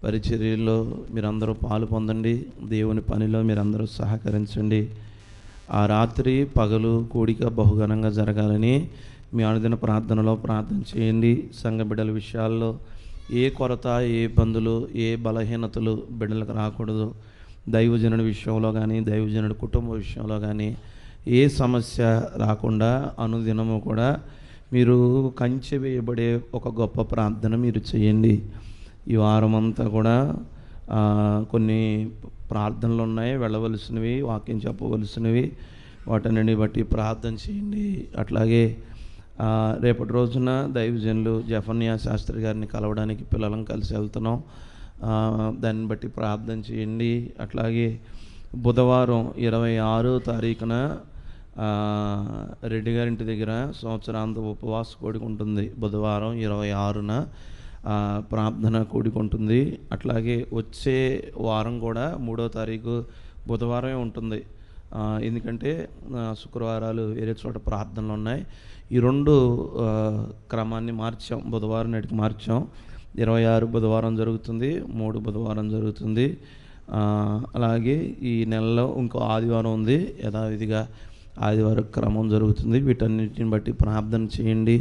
పరిచర్యలో మీరందరూ పాలు పొందండి. దేవుని పనిలో మీరందరూ సహకరించండి. ఆ రాత్రి పగలు కూడిక బహుఘనంగా జరగాలని మీ అనుదిన ప్రార్థనలో ప్రార్థన చేయండి. సంఘ బిడ్డల విషయాల్లో ఏ కొరత, ఏ ఇబ్బందులు, ఏ బలహీనతలు బిడ్డలకు రాకూడదు. దైవజనుడి విషయంలో కానీ, దైవజనుడి కుటుంబ విషయంలో కానీ ఏ సమస్య రాకుండా అనుదినము కూడా మీరు కంచె వేయబడే ఒక గొప్ప ప్రార్థన మీరు చేయండి. ఈ వారం అంతా కూడా కొన్ని ప్రార్థనలు ఉన్నాయి, వెళ్ళవలసినవి, వాక్యం చెప్పవలసినవి. వాటన్నిటిని బట్టి ప్రార్థన చేయండి. అట్లాగే రేపటి రోజున దైవజనులు జఫన్యా శాస్త్రి గారిని కలవడానికి పిల్లలను కలిసి వెళ్తున్నాం. దాన్ని బట్టి ప్రార్థన చేయండి. అట్లాగే బుధవారం 26వ తారీఖున రెడ్డి గారింటి దగ్గర సంవత్సరాంత ఉపవాస కూడిక ఉంటుంది. బుధవారం 26న ప్రార్థన కూడిక ఉంటుంది. అట్లాగే వచ్చే వారం కూడా 3వ తారీఖు బుధవారమే ఉంటుంది. ఎందుకంటే శుక్రవారాలు వేరే చోట ప్రార్థనలు ఉన్నాయి. ఈ 2 క్రమాన్ని మార్చాం, బుధవారం నాటికి మార్చాం. 26 బుధవారం జరుగుతుంది, 3 బుధవారం జరుగుతుంది. అలాగే ఈ నెలలో ఇంకో ఆదివారం ఉంది, యథావిధిగా ఆదివారం క్రమం జరుగుతుంది. వీటన్నిటిని బట్టి ప్రార్థన చేయండి.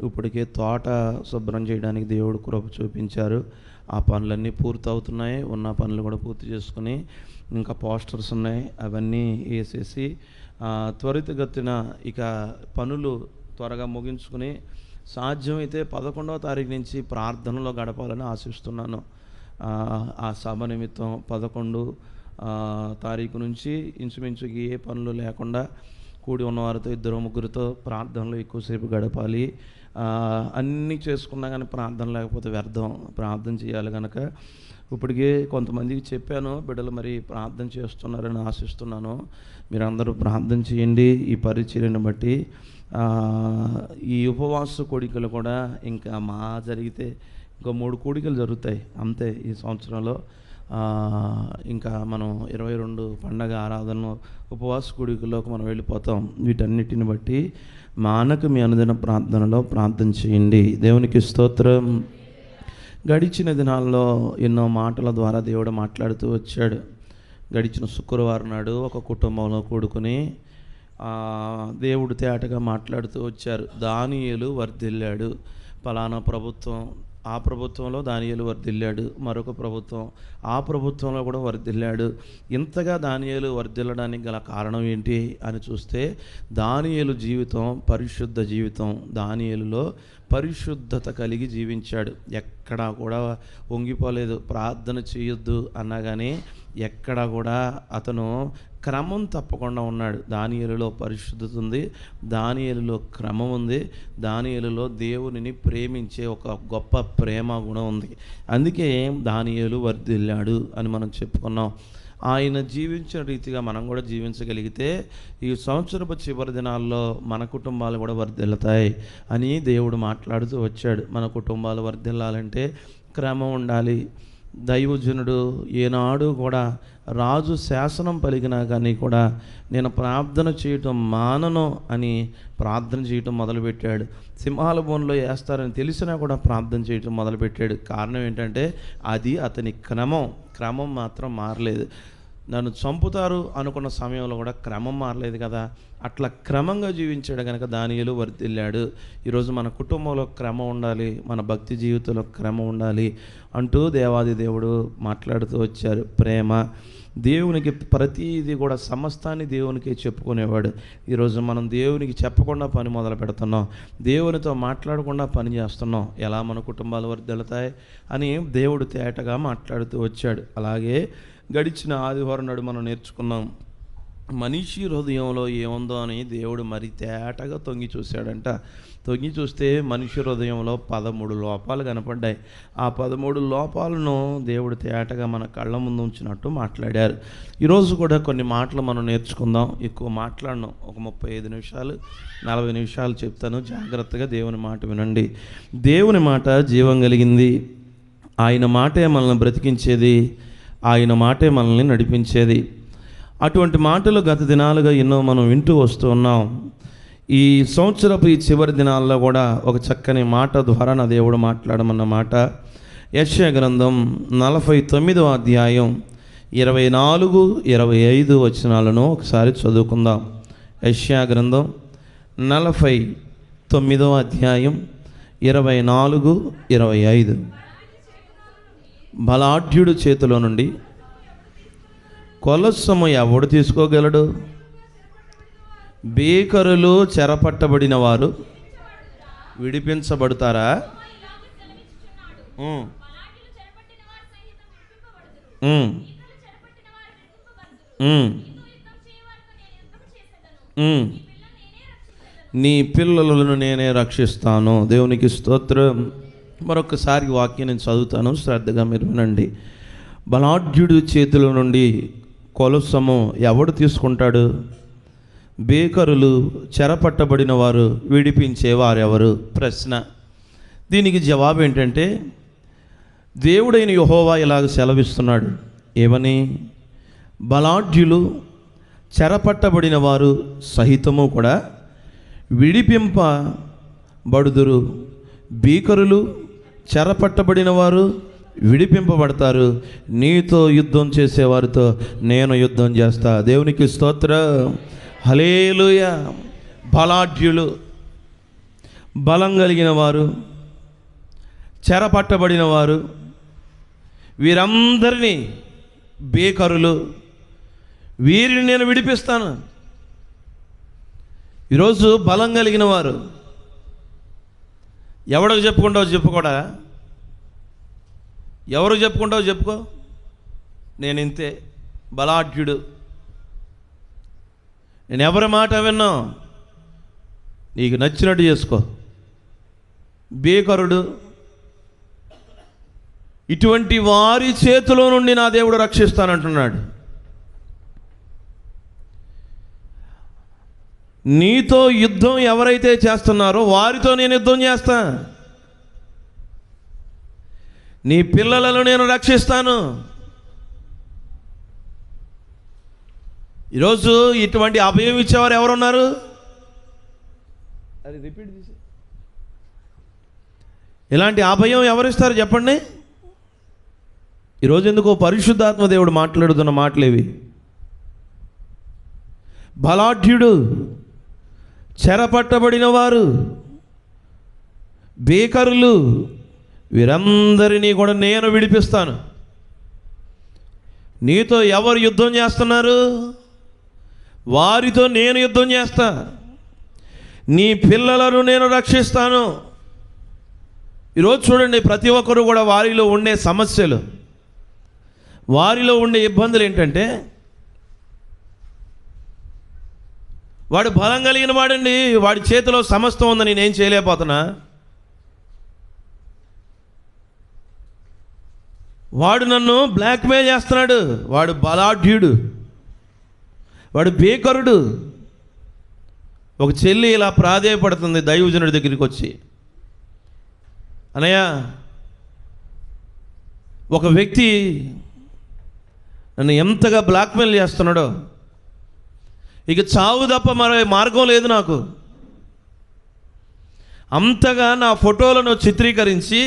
ఇప్పటికే తోట శుభ్రం చేయడానికి దేవుడు కృప చూపించారు. ఆ పనులన్నీ పూర్తవుతున్నాయి. ఉన్న పనులు కూడా పూర్తి చేసుకుని ఇంకా పోస్టర్స్ ఉన్నాయి, అవన్నీ వేసేసి త్వరితగతిన ఇక పనులు త్వరగా ముగించుకుని సాధ్యమైతే 11వ తారీఖు నుంచి ప్రార్థనలో గడపాలని ఆశిస్తున్నాను. ఆ సభ నిమిత్తం 11 తారీఖు నుంచి ఇంచుమించుకి ఏ పనులు లేకుండా కూడి ఉన్నవారితో 2-3 ప్రార్థనలు ఎక్కువసేపు గడపాలి. అన్నీ చేసుకున్నా కానీ ప్రార్థన లేకపోతే వ్యర్థం. ప్రార్థన చేయాలి కనుక ఇప్పటికే కొంతమందికి చెప్పాను. బిడ్డలు మరి ప్రార్థన చేస్తున్నారని ఆశిస్తున్నాను. మీరందరూ ప్రార్థన చేయండి. ఈ పరిచర్యను బట్టి ఈ ఉపవాస కోడికలు కూడా ఇంకా జరిగితే ఇంకో 3 కూడికలు జరుగుతాయి అంతే ఈ సంవత్సరంలో. ఇంకా మనం 22 పండగ ఆరాధనలో ఉపవాస కూడికల్లోకి మనం వెళ్ళిపోతాం. వీటన్నిటిని బట్టి మానకు మీ అనుదిన ప్రార్థనలో ప్రార్థన చేయండి. దేవునికి స్తోత్రం. గడిచిన దినాల్లో ఎన్నో మాటల ద్వారా దేవుడు మాట్లాడుతూ వచ్చాడు. గడిచిన శుక్రవారం నాడు ఒక కుటుంబంలో కూడుకుని దేవుడు తేటగా మాట్లాడుతూ వచ్చారు. దానియేలు వర్ధిల్లాడు. ఫలానా ప్రభుత్వం, ఆ ప్రభుత్వంలో దానియేలు వర్ధిల్లాడు. మరొక ప్రభుత్వం, ఆ ప్రభుత్వంలో కూడా వర్ధిల్లాడు. ఇంతగా దానియేలు వర్ధిల్లడానికి గల కారణం ఏంటి అని చూస్తే దానియేలు జీవితం పరిశుద్ధ జీవితం. దానియేలులో పరిశుద్ధత కలిగి జీవించాడు. ఎక్కడా కూడా వంగిపోలేదు. ప్రార్థన చేయొద్దు అన్నా కానీ ఎక్కడా కూడా అతను క్రమం తప్పకుండా ఉన్నాడు. దానియేలులో పరిశుద్ధత ఉంది, దానియేలులో క్రమం ఉంది, దానియేలులో దేవునిని ప్రేమించే ఒక గొప్ప ప్రేమ గుణం ఉంది. అందుకే దానియేలు వర్ధిల్లాడు అని మనం చెప్పుకున్నాం. ఆయన జీవించిన రీతిగా మనం కూడా జీవించగలిగితే ఈ సంవత్సరపు చివరి దినాల్లో మన కుటుంబాలు కూడా వర్ధిల్లుతాయి అని దేవుడు మాట్లాడుతూ వచ్చాడు. మన కుటుంబాలు వర్ధిల్లాలంటే క్రమం ఉండాలి. దైవజనుడు ఏనాడు కూడా రాజు శాసనం పలికినా కానీ కూడా నేను ప్రార్థన చేయటం మానను అని ప్రార్థన చేయటం మొదలుపెట్టాడు. సింహాల బోన్లో వేస్తారని తెలిసినా కూడా ప్రార్థన చేయటం మొదలుపెట్టాడు. కారణం ఏంటంటే అది అతని క్రమం మాత్రం మారలేదు. నన్ను చంపుతారు అనుకున్న సమయంలో కూడా క్రమం మారలేదు కదా. అట్లా క్రమంగా జీవించాడు కనుక దానియేలు వర్ధిల్లాడు. ఈరోజు మన కుటుంబంలో క్రమం ఉండాలి, మన భక్తి జీవితంలో క్రమం ఉండాలి అంటూ దేవాది దేవుడు మాట్లాడుతూ వచ్చారు. ప్రేమ, దేవునికి ప్రతిదీ కూడా సమస్తాన్ని దేవునికి చెప్పుకునేవాడు. ఈరోజు మనం దేవునికి చెప్పకుండా పని మొదలు పెడుతున్నాం, దేవునితో మాట్లాడకుండా పని చేస్తున్నాం. ఎలా మన కుటుంబాలు వర్ధిల్లుతాయి అని దేవుడు తేటగా మాట్లాడుతూ వచ్చాడు. అలాగే గడిచిన ఆదివారం నాడు మనం నేర్చుకున్నాం, మనిషి హృదయంలో ఏముందో అని దేవుడు మరి తేటగా తొంగి చూశాడంట. తొంగి చూస్తే మనిషి హృదయంలో 13 లోపాలు కనపడ్డాయి. ఆ 13 లోపాలను దేవుడు తేటగా మన కళ్ళ ముందు ఉంచినట్టు మాట్లాడారు. ఈరోజు కూడా కొన్ని మాటలు మనం నేర్చుకుందాం. ఎక్కువ మాట్లాడను, ఒక 35 నిమిషాలు 40 నిమిషాలు చెప్తాను. జాగ్రత్తగా దేవుని మాట వినండి. దేవుని మాట జీవం కలిగింది. ఆయన మాటే మనల్ని బ్రతికించేది, ఆయన మాటే మనల్ని నడిపించేది. అటువంటి మాటలు గత దినాలుగా ఎన్నో మనం వింటూ వస్తూ ఉన్నాం. ఈ సంవత్సరపు ఈ చివరి దినాల్లో కూడా ఒక చక్కని మాట ద్వారా నా దేవుడు మాట్లాడమన్న మాట యెషయా గ్రంథం 49వ అధ్యాయం 24, 25 వచనాలను ఒకసారి చదువుకుందాం. యెషయా గ్రంథం 49వ అధ్యాయం 24, 25. బలాఢ్యుడు చేతిలో నుండి కొలస్సము ఎవడు తీసుకోగలడు? బేకరులు చెరపట్టబడిన వారు విడిపించబడతారా? నీ పిల్లలను నేనే రక్షిస్తాను. దేవునికి స్తోత్రం. మరొకసారి వాక్యం నేను చదువుతాను, శ్రద్ధగా మీరు వినండి. బలాఢ్యుడి చేతుల నుండి కొలసము ఎవడు తీసుకుంటాడు? బేకరులు చెరపట్టబడిన వారు విడిపించేవారెవరు? ప్రశ్న. దీనికి జవాబు ఏంటంటే, దేవుడైన యెహోవా ఇలాగ సెలవిస్తున్నాడు. ఏమని? బలాఢ్యులు చెరపట్టబడిన వారు సహితము కూడా విడిపింపబడుదురు. బీకరులు చెరపట్టబడిన వారు విడిపింపబడతారు. నీతో యుద్ధం చేసేవారితో నేను యుద్ధం చేస్తా. దేవునికి స్తోత్రం. హల్లెలూయా. బలాఢ్యులు, బలం కలిగిన వారు, చెరపట్టబడిన వారు, వీరందరినీ, బేకరులు, వీరిని నేను విడిపిస్తాను. ఈరోజు బలం కలిగిన వారు ఎవరికి చెప్పుకుంటావు? చెప్పుకోడా? ఎవరికి చెప్పుకుంటావు? చెప్పుకో. నేను ఇంతే బలాఢ్యుడు, నేను ఎవరి మాట విన్నా, నీకు నచ్చినట్టు చేసుకో. బేకరుడు, ఇటువంటి వారి చేతిలో నుండి నా దేవుడు రక్షిస్తానంటున్నాడు. నీతో యుద్ధం ఎవరైతే చేస్తున్నారో వారితో నేను యుద్ధం చేస్తా. నీ పిల్లలను నేను రక్షిస్తాను. ఈరోజు ఇటువంటి అభయం ఇచ్చేవారు ఎవరున్నారు? అది రిపీట్ చేసి, ఇలాంటి అభయం ఎవరిస్తారు చెప్పండి? ఈరోజు ఎందుకో పరిశుద్ధాత్మ దేవుడు మాట్లాడుతున్న మాటలేవి. బలాఢ్యుడు, చెరపట్టబడిన వారు, బేకరులు, వీరందరినీ కూడా నేను విడిపిస్తాను. నీతో ఎవరు యుద్ధం చేస్తున్నారు? వారితో నేను యుద్ధం చేస్తా. నీ పిల్లలను నేను రక్షిస్తాను. ఈరోజు చూడండి, ప్రతి ఒక్కరు కూడా వారిలో ఉండే సమస్యలు, వారిలో ఉండే ఇబ్బందులు ఏంటంటే, వాడు బలం కలిగిన వాడండి, వాడి చేతిలో సమస్తం ఉందని నేనేం చేయలేకపోతున్నా. వాడు నన్ను బ్లాక్మెయిల్ చేస్తున్నాడు. వాడు బలాఢ్యుడు, వాడు బేకరుడు. ఒక చెల్లి ఇలా ప్రాధేయపడుతుంది దైవజనుడి దగ్గరికి వచ్చి, అన్నయ్య, ఒక వ్యక్తి నన్ను ఎంతగా బ్లాక్మెయిల్ చేస్తున్నాడో, ఇక చావు తప్ప మరో మార్గం లేదు నాకు. అంతగా నా ఫోటోలను చిత్రీకరించి,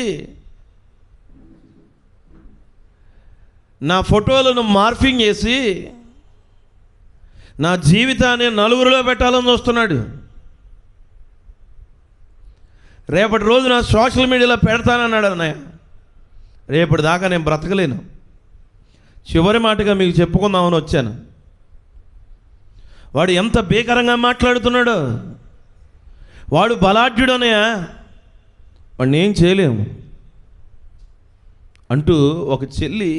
నా ఫోటోలను మార్ఫింగ్ చేసి నా జీవితాన్ని నలుగురిలో పెట్టాలని చూస్తున్నాడు. రేపటి రోజు నా సోషల్ మీడియాలో పెడతానన్నాడు. అన్నయ్య, రేపటి దాకా నేను బ్రతకలేను. చివరి మాటగా మీకు చెప్పుకుందామని వచ్చాను. వాడు ఎంత భీకరంగా మాట్లాడుతున్నాడో. వాడు బలాఢ్యుడు అన్నయ్య, వాడిని ఏం చేయలేము అంటూ ఒక చెల్లి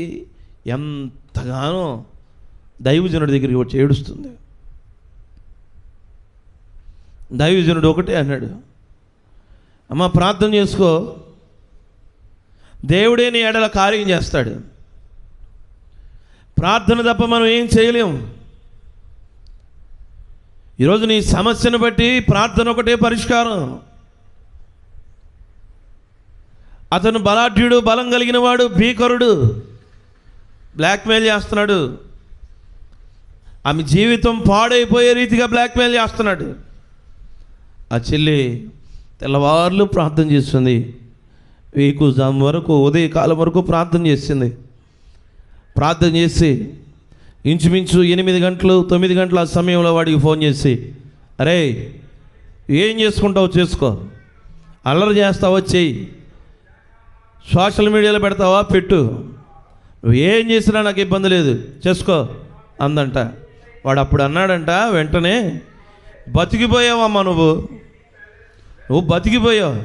ఎంతగానో దైవజనుడి దగ్గరికి వచ్చి ఏడుస్తుంది. దైవజనుడు ఒకటే అన్నాడు, అమ్మ ప్రార్థన చేసుకో, దేవుడే నీ ఎడల కార్యం చేస్తాడు. ప్రార్థన తప్ప మనం ఏం చేయలేము. ఈరోజు నీ సమస్యను బట్టి ప్రార్థన ఒకటే పరిష్కారం. అతను బలాఢ్యుడు, బలం కలిగిన వాడు, భీకరుడు, బ్లాక్మెయిల్ చేస్తున్నాడు. ఆమె జీవితం పాడైపోయే రీతిగా బ్లాక్మెయిల్ చేస్తున్నాడు. ఆ చెల్లి తెల్లవార్లు ప్రార్థన చేస్తుంది, వేకుజాము వరకు ఉదయకాలం వరకు ప్రార్థన చేసింది. ప్రార్థన చేసి ఇంచుమించు 8 గంటలు 9 గంటల ఆ సమయంలో వాడికి ఫోన్ చేసి, అరే ఏం చేసుకుంటావో చేసుకో, అల్లరి చేస్తావో చెయ్యి, సోషల్ మీడియాలో పెడతావా పెట్టు, నువ్వు ఏం చేసినా నాకు ఇబ్బంది లేదు చేసుకో అందంట. వాడు అప్పుడు అన్నాడంట వెంటనే, బతికిపోయావమ్మా నువ్వు బతికిపోయావు.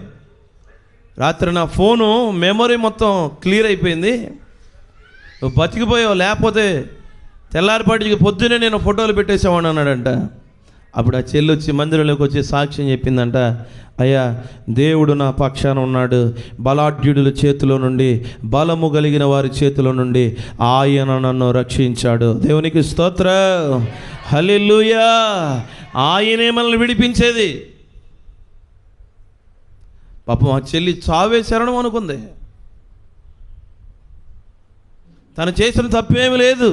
రాత్రి నా ఫోను మెమొరీ మొత్తం క్లియర్ అయిపోయింది, నువ్వు బతికిపోయావు, లేకపోతే తెల్లారిపాటికి పొద్దునే నేను ఫోటోలు పెట్టేసామని అన్నాడంట. అప్పుడు ఆ చెల్లి వచ్చి మందిరంలోకి వచ్చి సాక్ష్యం చెప్పిందంట, అయ్యా దేవుడు నా పక్షాన ఉన్నాడు, బలాఢ్యుడుల చేతిలో నుండి, బలము కలిగిన వారి చేతిలో నుండి ఆయన నన్ను రక్షించాడు. దేవునికి స్తోత్రం, హల్లెలూయా. ఆయనే మనల్ని విడిపించేది. పాపం ఆ చెల్లి చావే శరణం అనుకుంది. తను చేసిన తప్పేమీ లేదు.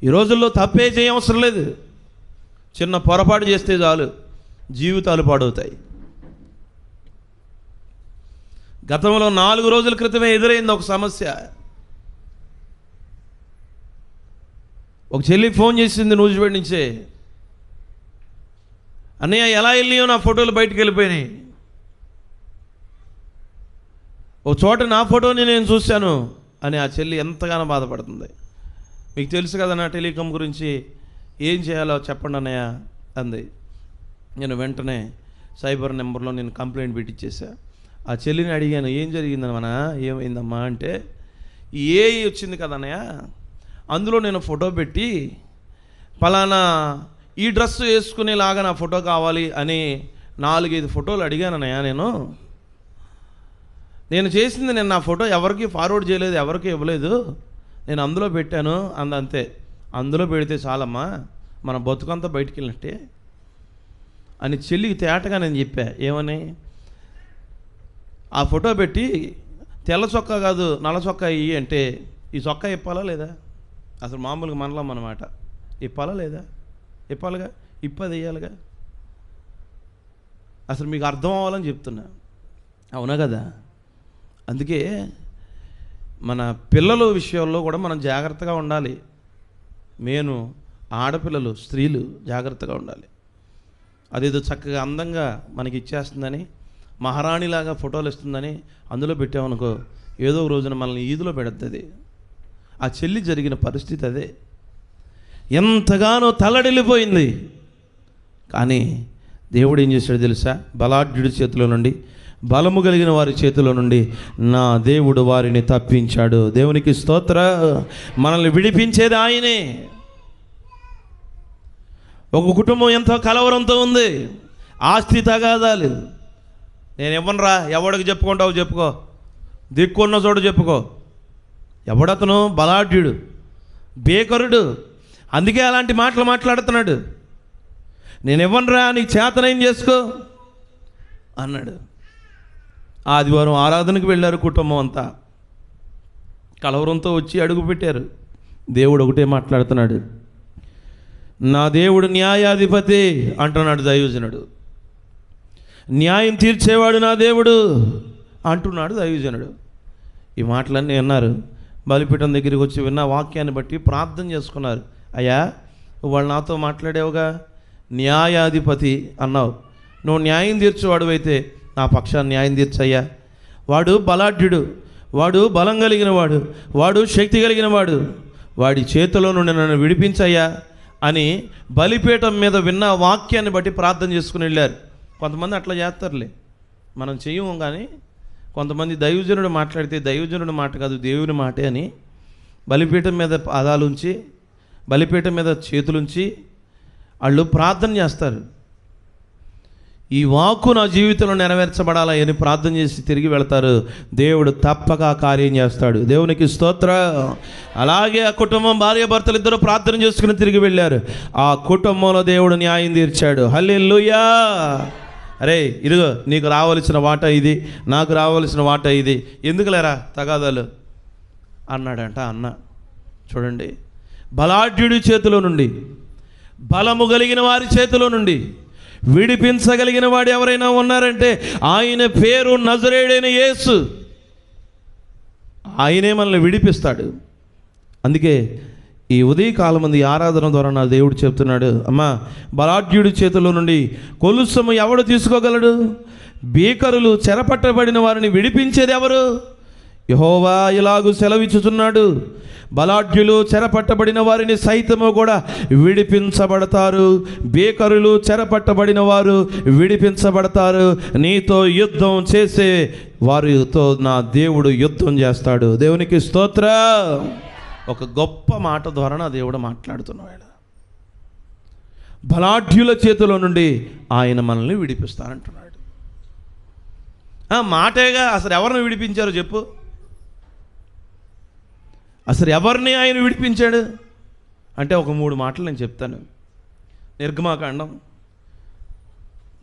ఈ రోజుల్లో తప్పే చేయవసరం లేదు, చిన్న పొరపాటు చేస్తే చాలు జీవితాలు పాడవుతాయి. గతంలో 4 రోజుల క్రితమే ఎదురైంది ఒక సమస్య. ఒక చెల్లి ఫోన్ చేసింది నూజివేడ్ నుంచే, అన్నయ్య ఎలా వెళ్ళియో నా ఫోటోలు బయటికి వెళ్ళిపోయినాయి, ఒక చోట నా ఫోటోని నేను చూశాను అని ఆ చెల్లి ఎంతగానో బాధపడుతుంది. మీకు తెలుసు కదా నా టెలికాం గురించి, ఏం చేయాలో చెప్పండి అన్నయ్య అంది. నేను వెంటనే సైబర్ నెంబర్లో నేను కంప్లైంట్ పెట్టించేసా. ఆ చెల్లిని అడిగాను, ఏం జరిగిందమ్మా, ఏమైందమ్మా అంటే, ఏఐ వచ్చింది కదా అన్నయ్య, అందులో నేను ఫోటో పెట్టి పలానా ఈ డ్రెస్ వేసుకునేలాగా నా ఫోటో కావాలి అని 4-5 ఫోటోలు అడిగాను అన్నయ్య. నేను చేసింది, నేను నా ఫోటో ఎవరికి ఫార్వర్డ్ చేయలేదు, ఎవరికి ఇవ్వలేదు, నేను అందులో పెట్టాను అంతే. అందులో పెడితే చాలమ్మా, మన బతుకంతా బయటికి వెళ్ళినట్టే అని చెల్లికి తేటగా నేను చెప్పా. ఏమని, ఆ ఫోటో పెట్టి తెల్ల చొక్కా కాదు నల్ల చొక్కా ఇయ్యి అంటే, ఈ చొక్కా ఇప్పాలా లేదా, అసలు మామూలుగా మనలం అన్నమాట, ఇప్పాలా లేదా, ఇప్పాలిగా, ఇప్పది వేయాలిగా, అసలు మీకు అర్థం అవ్వాలని చెప్తున్నా, అవునా కదా. అందుకే మన పిల్లల విషయంలో కూడా మనం జాగ్రత్తగా ఉండాలి. నేను ఆడపిల్లలు స్త్రీలు జాగ్రత్తగా ఉండాలి. అదేదో చక్కగా అందంగా మనకి ఇచ్చేస్తుందని, మహారాణిలాగా ఫోటోలు ఇస్తుందని అందులో పెట్టామనుకో, ఏదో రోజున మనల్ని ఈదులో పెడుతుంది. ఆ చెల్లి జరిగిన పరిస్థితి అదే. ఎంతగానో తల్లడిల్లిపోయింది. కానీ దేవుడు ఏం చేశాడు తెలుసా, బలాఢ్యుడి చేతిలో నుండి, బలము కలిగిన వారి చేతిలో నుండి నా దేవుడు వారిని తప్పించాడు. దేవునికి స్తోత్రం. మనల్ని విడిపించేది ఆయనే. ఒక కుటుంబం ఎంతో కలవరంతో ఉంది, ఆస్తి తగాదాలు. నేను ఇవ్వనురా, ఎవడికి చెప్పుకుంటావు చెప్పుకో, దిక్కున్న చోటు చెప్పుకో. ఎవడతను, బలాఢ్యుడు, బేకరుడు, అందుకే అలాంటి మాటలు మాట్లాడుతున్నాడు. నేను ఇవ్వనురా, నీకు చేతనేం చేసుకో అన్నాడు. ఆదివారం ఆరాధనకు వెళ్ళారు కుటుంబం అంతా, కలవరంతో వచ్చి అడుగు పెట్టారు. దేవుడు ఒకటే మాట్లాడుతున్నాడు, నా దేవుడు న్యాయాధిపతి అంటున్నాడు దైవజనుడు. న్యాయం తీర్చేవాడు నా దేవుడు అంటున్నాడు దైవజనుడు. ఈ మాటలన్నీ విన్నారు. బలిపీఠం దగ్గరికి వచ్చి విన్న వాక్యాన్ని బట్టి ప్రార్థన చేసుకున్నారు. అయ్యా, వాళ్ళు నాతో మాట్లాడేవుగా, న్యాయాధిపతి అన్నావు, నువ్వు న్యాయం తీర్చేవాడు అయితే నా పక్షాన్ని న్యాయం తీర్చయ్యా. వాడు బలాఢ్యుడు, వాడు బలం కలిగిన వాడు, వాడు శక్తి కలిగిన వాడు, వాడి చేతిలో నుండి నన్ను విడిపించయ్యా అని బలిపీఠం మీద విన్న వాక్యాన్ని బట్టి ప్రార్థన చేసుకుని వెళ్ళారు. కొంతమంది అట్లా చేస్తారులే, మనం చెయ్యము. కానీ కొంతమంది దైవజనుడు మాట్లాడితే దైవజనుడు మాట కాదు దేవుని మాటే అని బలిపీఠం మీద పాదాలుంచి, బలిపీఠం మీద చేతులుంచి వాళ్ళు ప్రార్థన చేస్తారు. ఈ వాక్కు నా జీవితంలో నెరవేర్చబడాలా అని ప్రార్థన చేసి తిరిగి వెళతారు. దేవుడు తప్పక కార్యం చేస్తాడు. దేవునికి స్తోత్రం. అలాగే ఆ కుటుంబం భార్యాభర్తలు ఇద్దరు ప్రార్థన చేసుకుని తిరిగి వెళ్ళారు. ఆ కుటుంబంలో దేవుడు న్యాయం తీర్చాడు. హల్లెలూయా. అరే ఇదిగో, నీకు రావాల్సిన వాటా ఇది, నాకు రావాల్సిన వాటా ఇది, ఎందుకు లేరా తగాదాలు అన్నాడంట అన్న. చూడండి, బలాఢ్యుడి చేతిలో నుండి, బలము కలిగిన వారి చేతిలో నుండి విడిపించగలిగిన వాడు ఎవరైనా ఉన్నారంటే ఆయన పేరు నజరేయుడైన యేసు. ఆయనే మనల్ని విడిపిస్తాడు. అందుకే ఈ ఉదయకాలం మంది ఆరాధన ద్వారా నా దేవుడు చెప్తున్నాడు, అమ్మా, బలాఢ్యుడి చేతిలో నుండి కొలుసము ఎవడు తీసుకోగలడు? బీకరులు చెరపట్టబడిన వారిని విడిపించేది ఎవరు? యెహోవా ఇలాగు సెలవిచ్చుచున్నాడు, బలాఢ్యులు చెరపట్టబడిన వారిని సైతము కూడా విడిపించబడతారు, బేకరులు చెరపట్టబడిన వారు విడిపించబడతారు. నీతో యుద్ధం చేసే వారితో నా దేవుడు యుద్ధం చేస్తాడు. దేవునికి స్తోత్రం. ఒక గొప్ప మాట ద్వారా నా దేవుడు మాట్లాడుతున్నాడు. బలాఢ్యుల చేతిలో నుండి ఆయన మనల్ని విడిపిస్తానంటున్నాడు. మాటేగా. అసలు ఎవరిని విడిపించారో చెప్పు. అసలు ఎవరిని ఆయన విడిపించాడు అంటే ఒక 3 మాటలు నేను చెప్తాను. నిర్గమాకాండం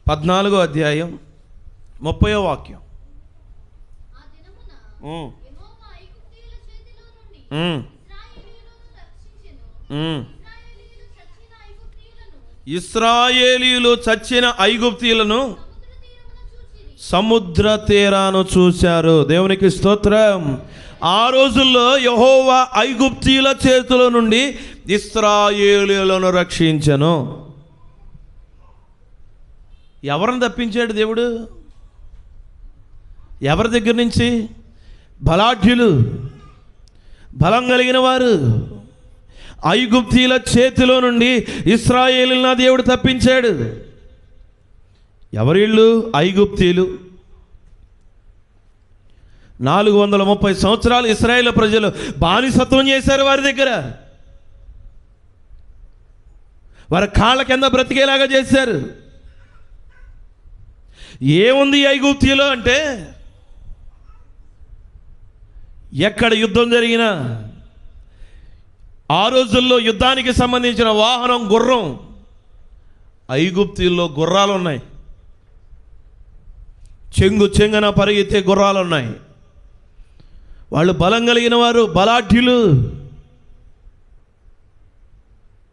14వ అధ్యాయం 30వ వాక్యం. ఇశ్రాయేలీయులు చచ్చిన ఐగుప్తీయులను సముద్ర తీరాను చూశారు. దేవునికి స్తోత్రం. ఆ రోజుల్లో యెహోవా ఐగుప్తీయుల చేతిలో నుండి ఇశ్రాయేలీయులను రక్షించెను. ఎవరిని తప్పించాడు దేవుడు? ఎవరి దగ్గర నుంచి? బలాఢ్యులు, బలం కలిగిన వారు, ఐగుప్తీయుల చేతిలో నుండి ఇశ్రాయేలీయులను దేవుడు తప్పించాడు. ఎవరిళ్ళు? ఐగుప్తీయులు. 430 సంవత్సరాలు ఇశ్రాయేలు ప్రజలు బానిసత్వం చేశారు వారి దగ్గర. వారి కాళ్ళ కింద బ్రతికేలాగా చేశారు. ఏముంది ఐగుప్తీయులో అంటే, ఎక్కడ యుద్ధం జరిగినా ఆ రోజుల్లో యుద్ధానికి సంబంధించిన వాహనం గుర్రం. ఐగుప్తీయుల్లో గుర్రాలు ఉన్నాయి. చెంగున పరిగెత్తే గుర్రాలు ఉన్నాయి. వాళ్ళు బలం కలిగిన వారు, బలాఢ్యులు.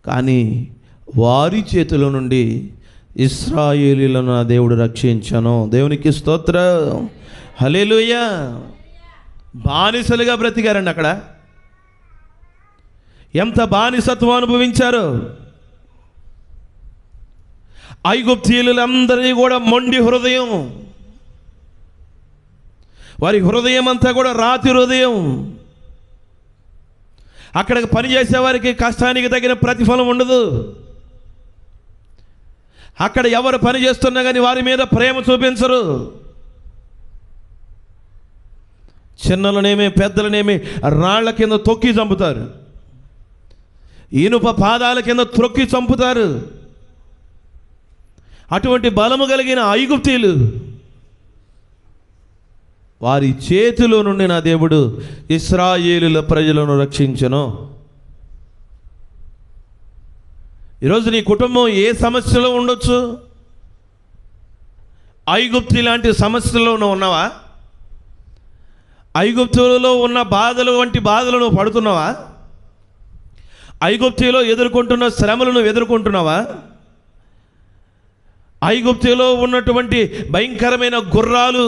కానీ వారి చేతిలో నుండి ఇశ్రాయేలీయులను నా దేవుడు రక్షించను. దేవునికి స్తోత్రం. హల్లెలూయా. బానిసలుగా బ్రతికారండి అక్కడ. ఎంత బానిసత్వం అనుభవించారు. ఐగుప్తీయులందరినీ కూడా మొండి హృదయం. వారి హృదయం అంతా కూడా రాతి హృదయం. అక్కడికి పనిచేసే వారికి కష్టానికి తగిన ప్రతిఫలం ఉండదు. అక్కడ ఎవరు పని చేస్తున్నా కానీ వారి మీద ప్రేమ చూపించరు. చిన్నలనేమి పెద్దలనేమి రాళ్ల కింద తొక్కి చంపుతారు. ఇనుప పాదాల కింద త్రొక్కి చంపుతారు. అటువంటి బలము కలిగిన ఐగుప్తీయులు, వారి చేతిలో నుండి నా దేవుడు ఇశ్రాయేలుల ప్రజలను రక్షించెను. ఈరోజు నీ కుటుంబం ఏ సమస్యలో ఉండొచ్చు? ఐగుప్తు లాంటి సమస్యలో నువ్వు ఉన్నావా? ఐగుప్తులలో ఉన్న బాధలు వంటి బాధలు నువ్వు పడుతున్నావా? ఐగుప్తులో ఎదుర్కొంటున్న శ్రమలు నువ్వు ఎదుర్కొంటున్నావా? ఐగుప్తులో ఉన్నటువంటి భయంకరమైన గుర్రాలు,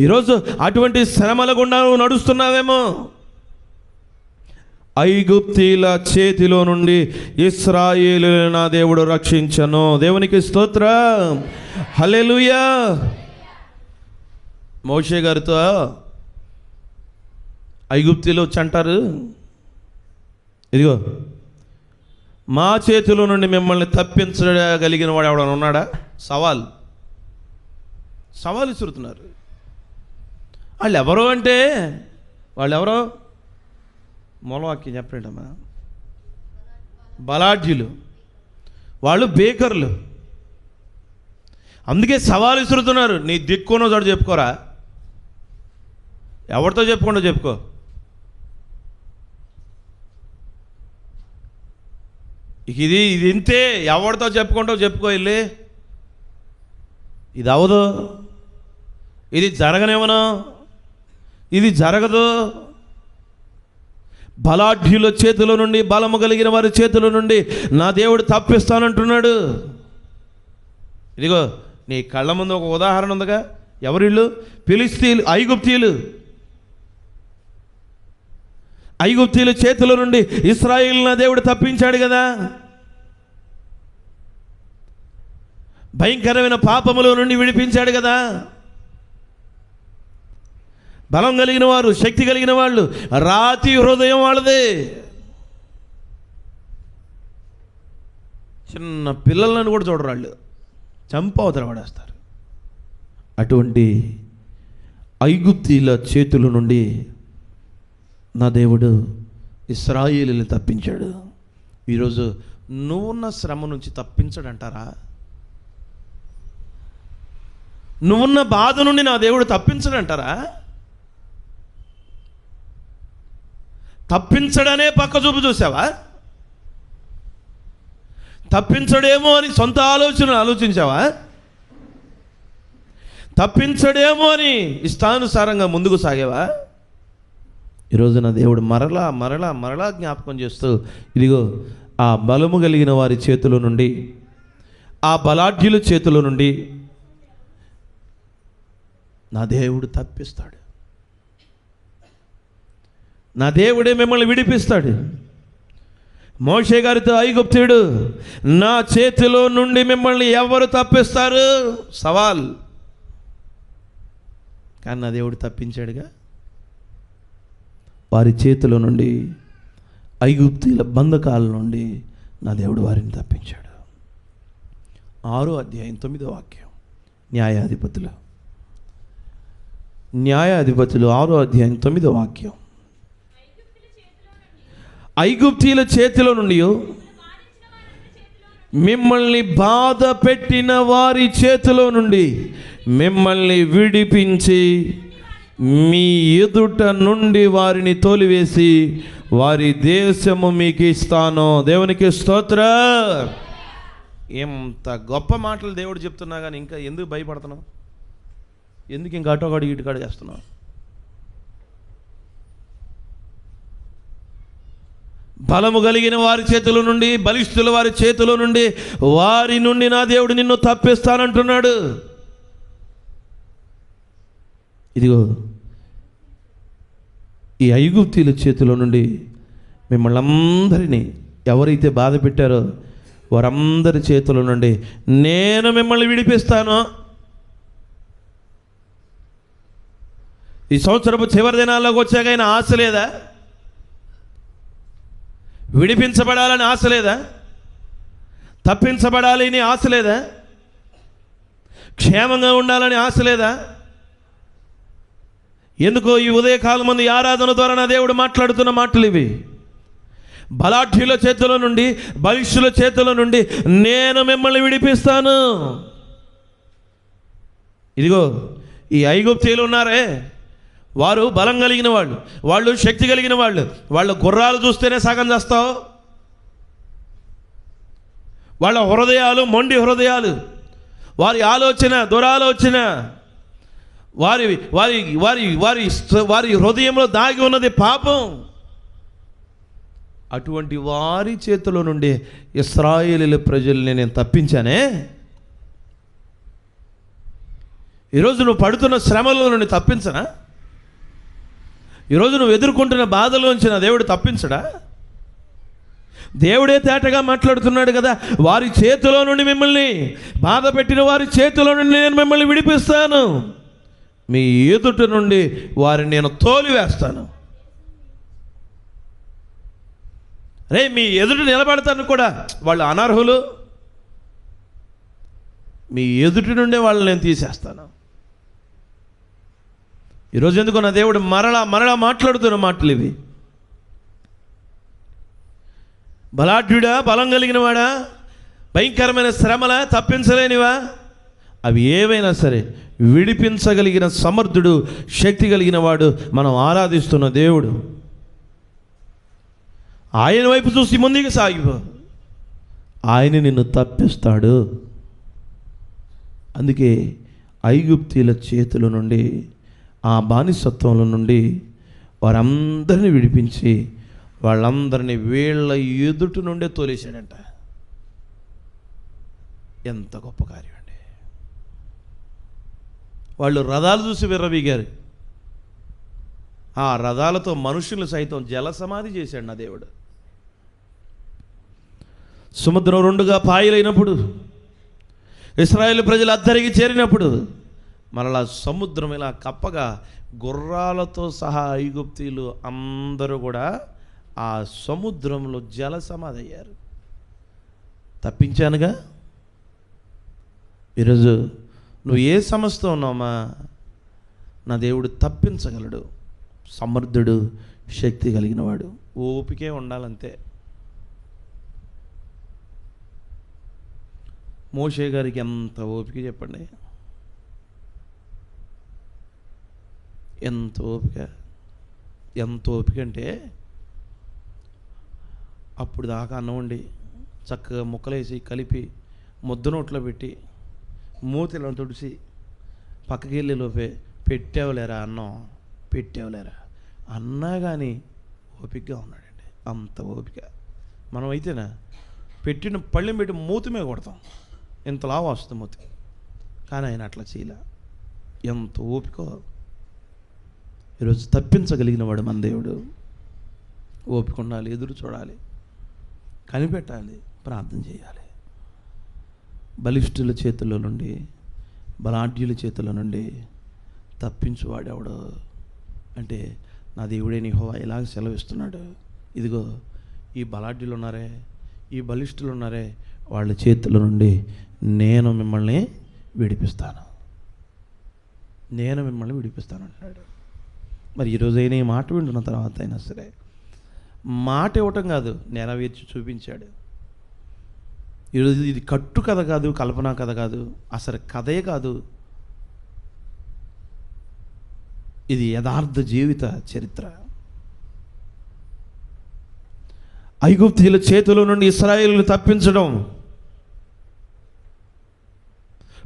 ఈరోజు అటువంటి శ్రమల గుండా నువ్వు నడుస్తున్నావేమో. ఐగుప్తీయుల చేతిలో నుండి ఇశ్రాయేలులను నా దేవుడు రక్షించను. దేవునికి స్తోత్రం. హల్లెలూయా. మోషే గారితో ఐగుప్తీయులు వచ్చి అంటారు, ఇదిగో మా చేతిలో నుండి మిమ్మల్ని తప్పించగలిగిన వాడు ఎవడన్నా ఉన్నాడా? సవాల్ ఇస్తున్నారు. వాళ్ళు ఎవరో అంటే, వాళ్ళు ఎవరో మూలవాక్యం చెప్పండమ్మా. బలాఢ్యులు, వాళ్ళు బేకర్లు. అందుకే సవాలు ఇస్తున్నారు. నీ దిక్కున్న చోట చెప్పుకోరా. ఎవరితో చెప్పుకుంటూ చెప్పుకో. ఇది ఇంతే. ఎవరితో చెప్పుకుంటావు చెప్పుకో. వెళ్ళి ఇది అవదు, ఇది జరగనివ్వను, ఇది జరగదు. బలాఢ్యుల చేతిలో నుండి, బలము కలిగిన వారి చేతిలో నుండి నా దేవుడు తప్పిస్తానంటున్నాడు. ఇదిగో నీ కళ్ళ ముందు ఒక ఉదాహరణ ఉందిగా. ఎవరిళ్ళు? ఫిలిష్తీయులు, ఐగుప్తీయుల చేతిలో నుండి ఇశ్రాయేలు నా దేవుడు తప్పించాడు కదా. భయంకరమైన పాపములో నుండి విడిపించాడు కదా. బలం కలిగిన వారు, శక్తి కలిగిన వాళ్ళు, రాతి హృదయం వాళ్ళదే. చిన్న పిల్లలను కూడా చూడరు, వాళ్ళు చంపవతల పడేస్తారు. అటువంటి ఐగుప్తీయుల చేతుల నుండి నా దేవుడు ఇశ్రాయేలుని తప్పించాడు. ఈరోజు నువ్వున్న శ్రమ నుంచి తప్పించడంటారా? నువ్వున్న బాధ నుండి నా దేవుడు తప్పించడంటారా? తప్పించడనే పక్క చూపు చూసావా? తప్పించడేమో అని సొంత ఆలోచించావా? తప్పించడేమో అని ఇష్టానుసారంగా ముందుకు సాగేవా? ఈరోజు నా దేవుడు మరలా మరలా మరలా జ్ఞాపకం చేస్తూ, ఇదిగో ఆ బలము కలిగిన వారి చేతిలో నుండి, ఆ బలాఢ్యుల చేతిలో నుండి నా దేవుడు తప్పిస్తాడు. నా దేవుడే మిమ్మల్ని విడిపిస్తాడు. మోషే గారితో ఐగుప్తీయుడు, నా చేతిలో నుండి మిమ్మల్ని ఎవరు తప్పిస్తారు? సవాల్. కానీ నా దేవుడు తప్పించాడుగా. వారి చేతిలో నుండి, ఐగుప్తీయుల బంధకాల నుండి నా దేవుడు వారిని తప్పించాడు. 6వ అధ్యాయం 9వ వాక్యం. న్యాయాధిపతులు 6వ అధ్యాయం 9వ వాక్యం. ఐగుప్తీయుల చేతిలో నుండి, మిమ్మల్ని బాధ పెట్టిన వారి చేతిలో నుండి మిమ్మల్ని విడిపించి మీ ఎదుట నుండి వారిని తోలివేసి వారి దేశము మీకు ఇస్తాను. దేవునికి స్తోత్రం. ఎంత గొప్ప మాటలు దేవుడు చెప్తున్నా కానీ ఇంకా ఎందుకు భయపడుతున్నావు? ఎందుకు ఇంకా అటోగాడు ఇటుకాడు చేస్తున్నావు? బలము కలిగిన వారి చేతుల నుండి, బలిష్ఠుల వారి చేతిలో నుండి, వారి నుండి నా దేవుడు నిన్ను తప్పిస్తానంటున్నాడు. ఇదిగో ఈ ఐగుప్తీయుల చేతిలో నుండి మిమ్మల్ని అందరినీ ఎవరైతే బాధ పెట్టారో వారందరి చేతుల నుండి నేను మిమ్మల్ని విడిపిస్తాను. ఈ సంవత్సరపు చివరి దినాల్లోకి వచ్చాక ఆయన ఆశ లేదా? విడిపించబడాలని ఆశ లేదా? తప్పించబడాలని ఆశ లేదా? క్షేమంగా ఉండాలని ఆశ లేదా? ఎందుకో ఈ ఉదయకాలం మంది ఆరాధన ద్వారా నా దేవుడు మాట్లాడుతున్న మాటలు ఇవి. బలాఢ్యుల చేతుల నుండి, బలిష్ఠుల చేతుల నుండి నేను మిమ్మల్ని విడిపిస్తాను. ఇదిగో ఈ ఐగుప్తీయులు ఉన్నారే, వారు బలం కలిగిన వాళ్ళు, వాళ్ళు శక్తి కలిగిన వాళ్ళు. వాళ్ళ గుర్రాలు చూస్తేనే సగం చేస్తావు. వాళ్ళ హృదయాలు మొండి హృదయాలు, వారి ఆలోచన దురాలోచన, వారి వారి వారి వారి వారి హృదయంలో దాగి ఉన్నది పాపం. అటువంటి వారి చేతిలో నుండి ఇశ్రాయేలీయుల ప్రజల్ని నేను తప్పించానే. ఈరోజు నువ్వు పడుతున్న శ్రమల నుండి తప్పించనా? ఈరోజు నువ్వు ఎదుర్కొంటున్న బాధలోంచి నా దేవుడు తప్పించడా? దేవుడే తేటగా మాట్లాడుతున్నాడు కదా. వారి చేతిలో నుండి, మిమ్మల్ని బాధ పెట్టిన వారి చేతిలో నుండి నేను మిమ్మల్ని విడిపిస్తాను. మీ ఎదుట నుండి వారిని నేను తోలివేస్తాను. రే, మీ ఎదుట నిలబడతాను కూడా, వాళ్ళు అనర్హులు. మీ ఎదుటి నుండే వాళ్ళని నేను తీసేస్తాను. ఈరోజు ఎందుకు నా దేవుడు మరలా మరలా మాట్లాడుతున్న మాటలు ఇవి. బలాఢ్యుడా, బలం కలిగిన వాడా, భయంకరమైన శ్రమలా, తప్పించలేనివా, అవి ఏవైనా సరే విడిపించగలిగిన సమర్థుడు, శక్తి కలిగిన వాడు మనం ఆరాధిస్తున్న దేవుడు. ఆయన వైపు చూసి ముందుకు సాగిపో, ఆయన నిన్ను తప్పిస్తాడు. అందుకే ఐగుప్తీయుల చేతుల నుండి, ఆ బానిసత్వంలో నుండి వారందరినీ విడిపించి వాళ్ళందరినీ వీళ్ళ ఎదుటి నుండే తోలేశాడంట. ఎంత గొప్ప కార్యం అండి. వాళ్ళు రథాలు చూసి విర్రవీగారు. ఆ రథాలతో మనుషులు సైతం జల సమాధి చేశాడు నా దేవుడు. సముద్రం రెండుగా పాయలైనప్పుడు, ఇశ్రాయేలు ప్రజలు అద్దరికి చేరినప్పుడు, మరలా సముద్రం ఇలా కప్పగా గుర్రాలతో సహా ఐగుప్తీయులు అందరూ కూడా ఆ సముద్రంలో జల సమాధి అయ్యారు. తప్పించానుగా. ఈరోజు నువ్వు ఏ సమస్యతో ఉన్నావమ్మా, నా దేవుడు తప్పించగలడు. సమర్థుడు, శక్తి కలిగినవాడు. ఓపికే ఉండాలంతే. మోషే గారికి ఎంత ఓపిక చెప్పండి, ఎంత ఓపిక. ఎంత ఓపిక అంటే అప్పుడు దాకా అన్నం వండి చక్కగా ముక్కలేసి కలిపి ముద్ద నోట్లో పెట్టి మూతిలో తుడిసి పక్కకి వెళ్ళే లోపే పెట్టావులేరా అన్నం, పెట్టావులేరా అన్నా కానీ ఓపికగా ఉన్నాడండి. అంత ఓపిక. మనం అయితేనా పెట్టిన పళ్ళెం పెట్టి మూతి మీద కొడతాం, ఇంతలా వస్తుంది మూతికి. కానీ ఆయన అట్లా చేయలే. ఎంత ఓపికో. ఈరోజు తప్పించగలిగిన వాడు మన దేవుడు. ఓపిక ఉండాలి, ఎదురు చూడాలి, కనిపెట్టాలి, ప్రార్థన చేయాలి. బలిష్ఠుల చేతుల్లో నుండి, బలాఢ్యుల చేతుల నుండి తప్పించువాడెవడు అంటే నా దేవుడైన యెహోవా ఇలాగ సెలవిస్తున్నాడు. ఇదిగో ఈ బలాఢ్యులు ఉన్నారే, ఈ బలిష్ఠులు ఉన్నారే, వాళ్ళ చేతుల నుండి నేను మిమ్మల్ని విడిపిస్తాను, నేను మిమ్మల్ని విడిపిస్తాను అంటున్నాడు. మరి ఈరోజైనా ఈ మాట వింటున్న తర్వాత అయినా సరే, మాట ఇవ్వటం కాదు, నెరవేర్చి చూపించాడు. ఈరోజు ఇది కట్టు కథ కాదు, కల్పన కథ కాదు, అసలు కథే కాదు, ఇది యథార్థ జీవిత చరిత్ర. ఐగుప్తీయుల చేతుల నుండి ఇశ్రాయేలును తప్పించడం,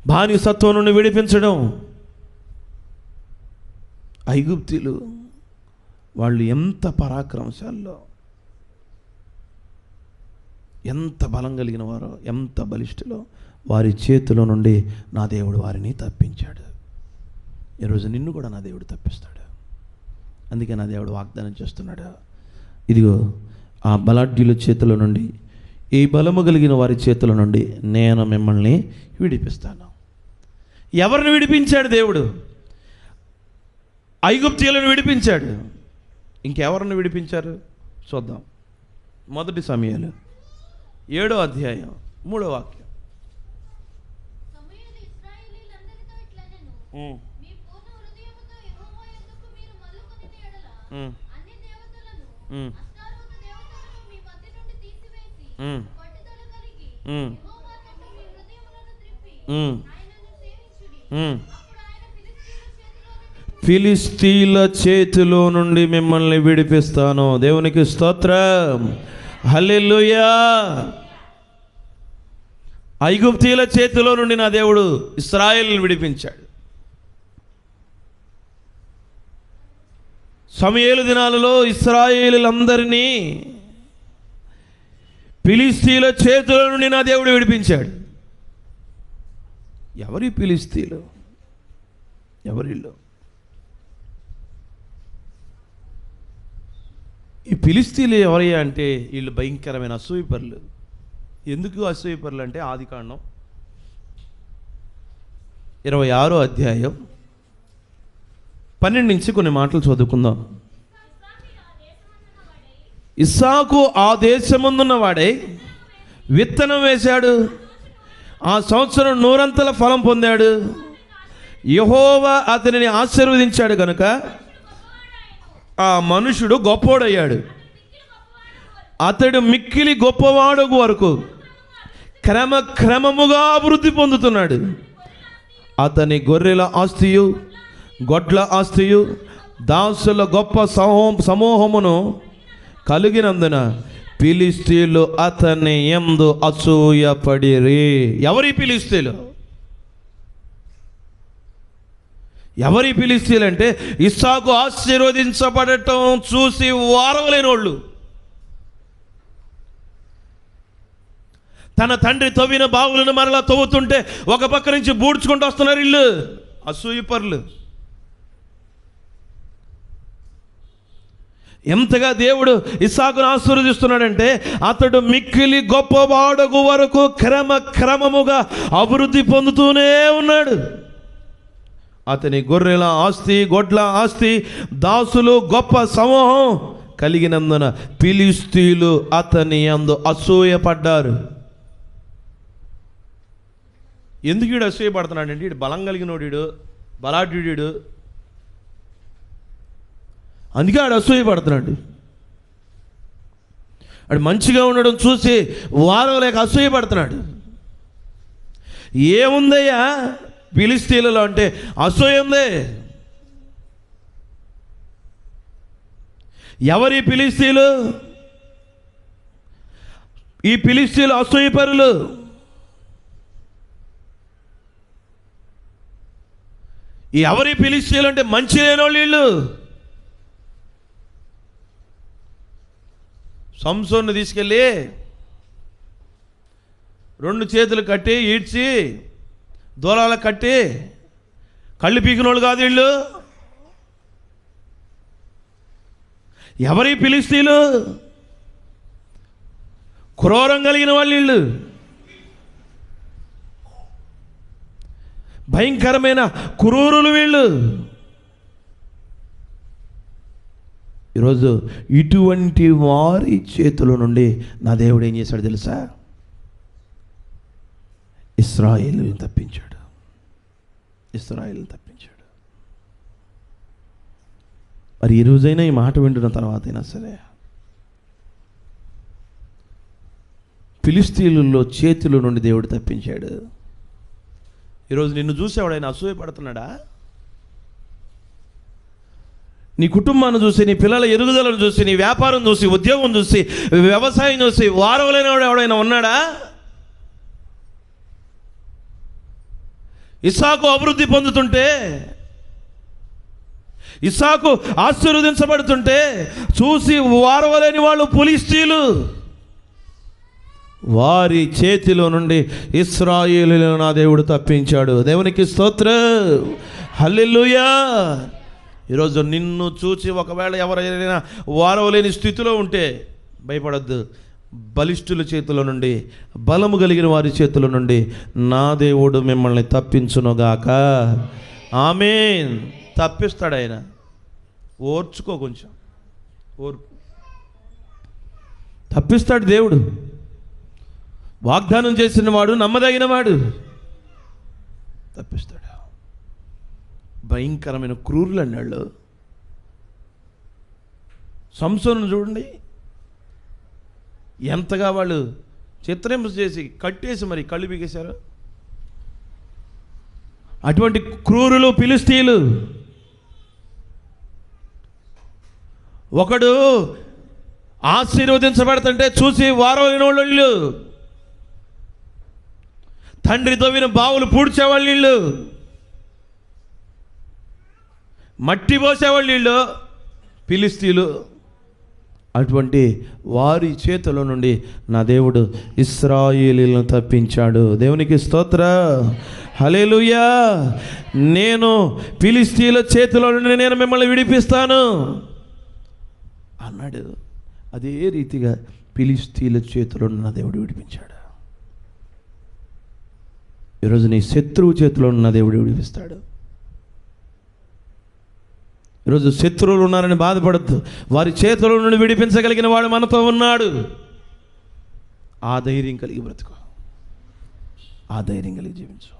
బానిసత్వం నుండి విడిపించడం. ఐగుప్తీయులు వాళ్ళు ఎంత పరాక్రమశాల్లో, ఎంత బలం కలిగిన వారో, ఎంత బలిష్ఠులో, వారి చేతిలో నుండి నా దేవుడు వారిని తప్పించాడు. ఈరోజు నిన్ను కూడా నా దేవుడు తప్పిస్తాడు. అందుకే నా దేవుడు వాగ్దానం చేస్తున్నాడు, ఇదిగో ఆ బలాఢ్యుల చేతుల నుండి, ఈ బలము కలిగిన వారి చేతుల నుండి నేను మిమ్మల్ని విడిపిస్తాను. ఎవరిని విడిపించాడు దేవుడు? ఐగుప్తీయులను విడిపించాడు. ఇంకెవరిని విడిపించారు చూద్దాం. 1 సమూయేలు 7వ అధ్యాయం 3వ వాక్యం. ఫిలిస్తీయుల చేతిలో నుండి మిమ్మల్ని విడిపిస్తాను. దేవునికి స్తోత్రం, హల్లెలూయా. ఐగుప్తీయుల చేతిలో నుండి నా దేవుడు ఇశ్రాయేలును విడిపించాడు. సమూయేలు దినాలలో ఇశ్రాయేలులందరినీ ఫిలిస్తీయుల చేతిలో నుండి నా దేవుడు విడిపించాడు. ఎవరి ఫిలిస్తీయులు? ఎవరిల్లు? ఈ ఫిలిస్తీయులు ఎవరయ్యా అంటే వీళ్ళు భయంకరమైన అసూయపరులు. ఎందుకు అసూయపరులు అంటే ఆదికాండం 26వ అధ్యాయం 12 నుంచి కొన్ని మాటలు చదువుకుందాం. ఇస్సాకు ఆ దేశమందున్న వాడై విత్తనం వేశాడు, ఆ సంవత్సరం 100 ఫలం పొందాడు. యెహోవా అతనిని ఆశీర్వదించాడు కనుక ఆ మనుషుడు గొప్పోడయ్యాడు. అతడు మిక్కిలి గొప్పవాడు వరకు క్రమముగా అభివృద్ధి పొందుతున్నాడు. అతని గొర్రెల ఆస్తియు, గొడ్ల ఆస్తియు, దాసుల గొప్ప సమూహమును కలిగినందున ఫిలిస్తీయులు అతని యందు అసూయపడిరి. ఎవరి ఫిలిస్తీయులు? ఎవరి ఫిలిస్తీయులు అంటే ఇస్సాకు ఆశీర్వదించబడటం చూసి వారవలేని వాళ్ళు. తన తండ్రి తవ్విన బావులను మరలా తవ్వుతుంటే ఒక పక్క నుంచి బూడ్చుకుంటూ వస్తున్నారు వీళ్ళు, అసూయపరులు. ఎంతగా దేవుడు ఇస్సాకును ఆశీర్వదిస్తున్నాడంటే అతడు మిక్కిలి గొప్పవాడగు వరకు క్రమముగా అభివృద్ధి పొందుతూనే ఉన్నాడు. అతని గొర్రెల ఆస్తి, గొడ్ల ఆస్తి, దాసులు గొప్ప సమూహం కలిగినందున ఫిలిష్తీయులు అతని యందు అసూయపడ్డారు. ఎందుకు వీడు అసూయపడుతున్నాడంటే వీడు బలం కలిగినోడు, బలాఢ్యుడు, అందుకే ఆడు అసూయపడుతున్నాడు. ఆడు మంచిగా ఉండడం చూసి వారం లేక అసూయపడుతున్నాడు. ఏముందయ్యా ఫిలిష్తీయులలో అంటే అసూయ ఉంది. ఎవరి ఫిలిష్తీయులు? ఈ ఫిలిష్తీయులు అసూయపరులు. ఎవరి ఫిలిష్తీయులు అంటే మంచి లేనోళ్ళు వీళ్ళు. సంసోన్ను తీసుకెళ్ళి 2 చేతులు కట్టి ఈడ్చి దూలాలకు కట్టి కళ్ళు పీకినోళ్ళు కాదు వీళ్ళు. ఎవరి ఫిలిష్తీయులు? క్రూరం కలిగిన వాళ్ళు వీళ్ళు. భయంకరమైన క్రూరులు వీళ్ళు. ఈరోజు ఇటువంటి వారి చేతుల నుండి నా దేవుడు ఏం చేశాడు తెలుసా? ఇశ్రాయేలుని తప్పించాడు. ఇశ్రాయేలుని తప్పించాడు. మరి ఈ రోజైనా ఈ మాట వింటున్న తర్వాత అయినా సరే ఫిలిష్తీయులలో చేతుల నుండి దేవుడు తప్పించాడు. ఈరోజు నిన్ను చూసి ఎవడైనా అసూయపడుతున్నాడా? నీ కుటుంబాన్ని చూసి, నీ పిల్లల ఎదుగుదలను చూసి, నీ వ్యాపారం చూసి, ఉద్యోగం చూసి, వ్యవసాయం చూసి వారవలేని వాడు ఎవడైనా ఉన్నాడా? ఇస్సాకు అభివృద్ధి పొందుతుంటే, ఇస్సాకు ఆశీర్వదించబడుతుంటే చూసి వారవలేని వాళ్ళు ఫిలిష్తీయులు. వారి చేతిలో నుండి ఇశ్రాయేలును నా దేవుడు తప్పించాడు. దేవునికి స్తోత్రం, హల్లెలూయా. ఈరోజు నిన్ను చూసి ఒకవేళ ఎవరైనా వారవలేని స్థితిలో ఉంటే భయపడద్దు. బలిష్ఠుల చేతుల నుండి, బలము కలిగిన వారి చేతుల నుండి నా దేవుడు మిమ్మల్ని తప్పించునుగాక. ఆమేన్. తప్పిస్తాడు ఆయన. ఓర్చుకో, కొంచెం ఓర్పు. తప్పిస్తాడు దేవుడు. వాగ్దానం చేసిన వాడు నమ్మదగిన వాడు. తప్పిస్తాడు. భయంకరమైన క్రూరులు అన్నాళ్ళు. సంసోను చూడండి, ఎంతగా వాళ్ళు చిత్రహింస చేసి కట్టేసి మరి కళ్ళు పీకేశారు. అటువంటి క్రూరులు ఫిలిష్తీయులు. ఒకడు ఆశీర్వదించబడుతుంటే చూసి వారవలేని వాళ్ళు, తండ్రి తవ్విన బావులు పూడ్చేవాళ్ళు వీళ్ళు, మట్టి పోసేవాళ్ళు వీళ్ళు ఫిలిష్తీయులు. అటువంటి వారి చేతుల నుండి నా దేవుడు ఇశ్రాయేలీయులను తప్పించాడు. దేవునికి స్తోత్రం, హల్లెలూయా. నేను ఫిలిష్తీయుల చేతిలో నుండి నేను మిమ్మల్ని విడిపిస్తాను అన్నాడు. అదే రీతిగా ఫిలిష్తీయుల చేతిలో నుండి నా దేవుడు విడిపించాడు. ఈరోజు నీ శత్రువు చేతిలో ఉన్న దేవుడు విడిపిస్తాడు. ఈరోజు శత్రువులు ఉన్నారని బాధపడద్దు. వారి చేతుల నుండి విడిపించగలిగిన వాడు మనతో ఉన్నాడు. ఆ ధైర్యం కలిగి బ్రతుకు, ఆ ధైర్యం కలిగి జీవించు.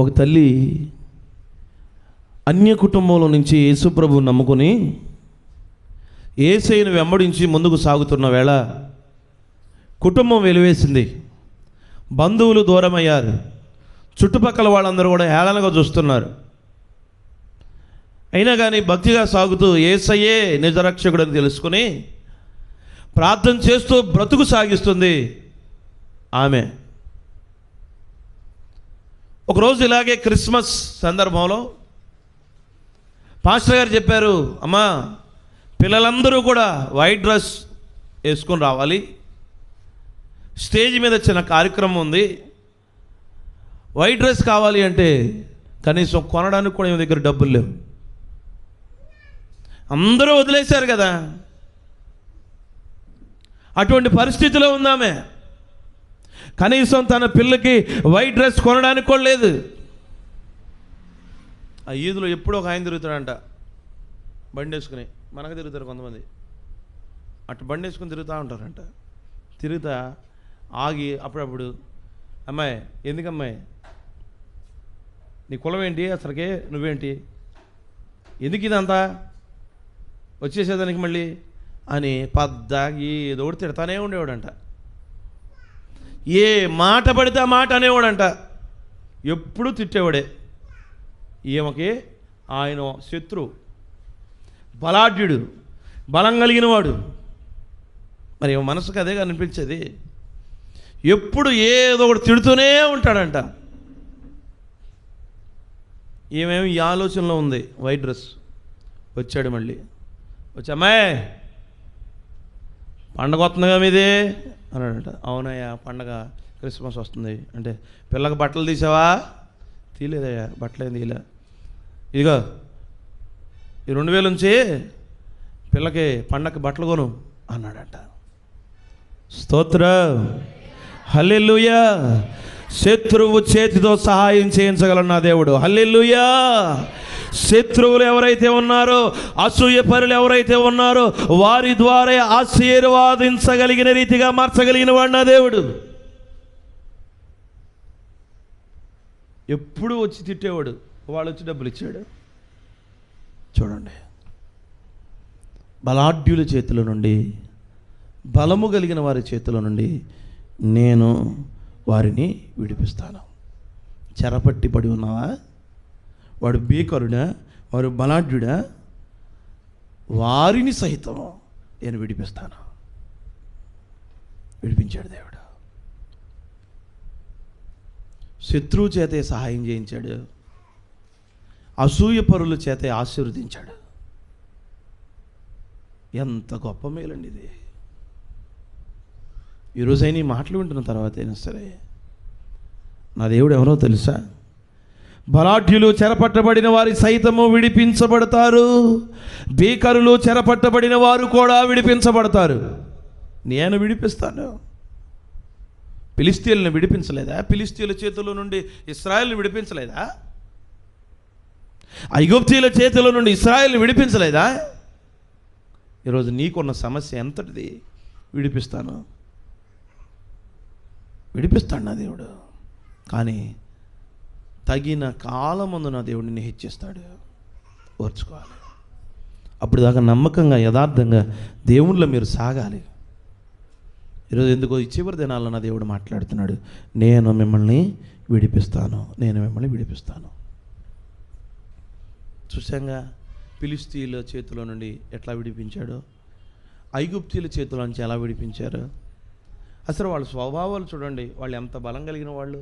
ఒక తల్లి అన్య కుటుంబంలో నుంచి యేసుప్రభువు నమ్ముకొని యేసయ్యను వెంబడించి ముందుకు సాగుతున్న వేళ కుటుంబం వెలివేసింది. బంధువులు దూరమయ్యారు. చుట్టుపక్కల వాళ్ళందరూ కూడా హేళనగా చూస్తున్నారు. అయినా కానీ భక్తిగా సాగుతూ యేసయ్యే నిజరక్షకుడని తెలుసుకుని ప్రార్థన చేస్తూ బ్రతుకు సాగిస్తుంది ఆమె. ఒకరోజు ఇలాగే క్రిస్మస్ సందర్భంలో పాస్టర్ గారు చెప్పారు, అమ్మా పిల్లలందరూ కూడా వైట్ డ్రెస్ వేసుకొని రావాలి, స్టేజ్ మీద చిన్న కార్యక్రమం ఉంది, వైట్ డ్రెస్ కావాలి అంటే కనీసం కొనడానికి కూడా మీ దగ్గర డబ్బులు లేవు. అందరూ వదిలేశారు కదా. అటువంటి పరిస్థితిలో ఉందామే. కనీసం తన పిల్లకి వైట్ డ్రెస్ కొనడానికి కూడా లేదు. ఆ ఈదులో ఎప్పుడో ఒక ఆయన తిరుగుతాడంట బండి వేసుకుని, మనకు తిరుగుతారు కొంతమంది, అటు బండి వేసుకుని తిరుగుతూ ఉంటారంట. తిరుగుతా ఆగి అప్పుడప్పుడు, అమ్మాయి ఎందుకమ్మాయి నీ కులం ఏంటి, అసలుకే నువ్వేంటి, ఎందుకు ఇదంతా వచ్చేసేదానికి మళ్ళీ అని పద్దాకి ఏదో ఒకటి తిడతానే ఉండేవాడంట. ఏ మాట పడితే ఆ మాట అనేవాడంట. ఎప్పుడు తిట్టేవాడే. ఈమెకి ఆయన శత్రువు, బలాఢ్యుడు, బలం కలిగిన వాడు. మరి మనసుకు అదే అనిపించేది. ఎప్పుడు ఏదో ఒకటి తిడుతూనే ఉంటాడంట. ఏమేమి ఈ ఆలోచనలో ఉంది. వైట్ డ్రెస్ వచ్చాడు, మళ్ళీ వచ్చి అమ్మాయి పండగ వస్తుందిగా మీదే అన్నాడంట. అవునయ్యా పండగ క్రిస్మస్ వస్తుంది అంటే, పిల్లకి బట్టలు తీసావా? తీయలేదయ్యా, బట్టలు ఏం తీయలే. ఇదిగో ఈ 2000 నుంచి పిల్లకి పండగకి బట్టలు కొను అన్నాడంట. స్తోత్రం, హల్లెలూయా. శత్రువు చేతితో సహాయం చేయించగలడు నా దేవుడు. హల్లెలూయా. శత్రువులు ఎవరైతే ఉన్నారో, అసూయపరులు ఎవరైతే ఉన్నారో, వారి ద్వారా ఆశీర్వాదించగలిగిన రీతిగా మార్చగలిగిన వాడు నా దేవుడు. ఎప్పుడు వచ్చి తిట్టేవాడు, వాళ్ళు వచ్చి డబ్బులు ఇచ్చాడు. చూడండి, బలాఢ్యుల చేతిలో నుండి, బలము కలిగిన వారి చేతిలో నుండి నేను వారిని విడిపిస్తాను. చెరపట్టి పడి ఉన్నావా? వాడు భీకరుడా, వాడు బలాఢ్యుడా, వారిని సహితం నేను విడిపిస్తాను. విడిపించాడు దేవుడు. శత్రువు చేతే సహాయం చేయించాడు, అసూయ పరుల చేతే ఆశీర్వదించాడు. ఎంత గొప్ప మేలండి ఇది. ఈరోజైనా ఈ మాటలు వింటున్న తర్వాత అయినా సరే, నా దేవుడు ఎవరో తెలుసా? బలాఢ్యులు చెరపట్టబడిన వారి సైతము విడిపించబడతారు, భీకరులు చెరపట్టబడిన వారు కూడా విడిపించబడతారు. నేను విడిపిస్తాను. ఫిలిష్తీయులను విడిపించలేదా? ఫిలిష్తీయుల చేతుల నుండి ఇశ్రాయేలును విడిపించలేదా? ఐగుప్తీయుల చేతుల నుండి ఇశ్రాయేలును విడిపించలేదా? ఈరోజు నీకున్న సమస్య ఎంతటిది? విడిపిస్తాను, విడిపిస్తాడు నా దేవుడు. కానీ తగిన కాలముందు నా దేవుడు నిన్ను హెచ్చిస్తాడు. ఓర్చుకోవాలి. అప్పుడు దాకా నమ్మకంగా, యథార్థంగా దేవుళ్ళో మీరు సాగాలి. ఈరోజు ఎందుకో ఈ చివరి దినాల్లో నా దేవుడు మాట్లాడుతున్నాడు, నేను మిమ్మల్ని విడిపిస్తాను, నేను మిమ్మల్ని విడిపిస్తాను. చూసాంగా ఫిలిష్తీయుల చేతిలో నుండి ఎట్లా విడిపించాడో, ఐగుప్తీయుల చేతిలో నుంచి ఎలా విడిపించారు. అసలు వాళ్ళ స్వభావాలు చూడండి, వాళ్ళు ఎంత బలం కలిగిన వాళ్ళు,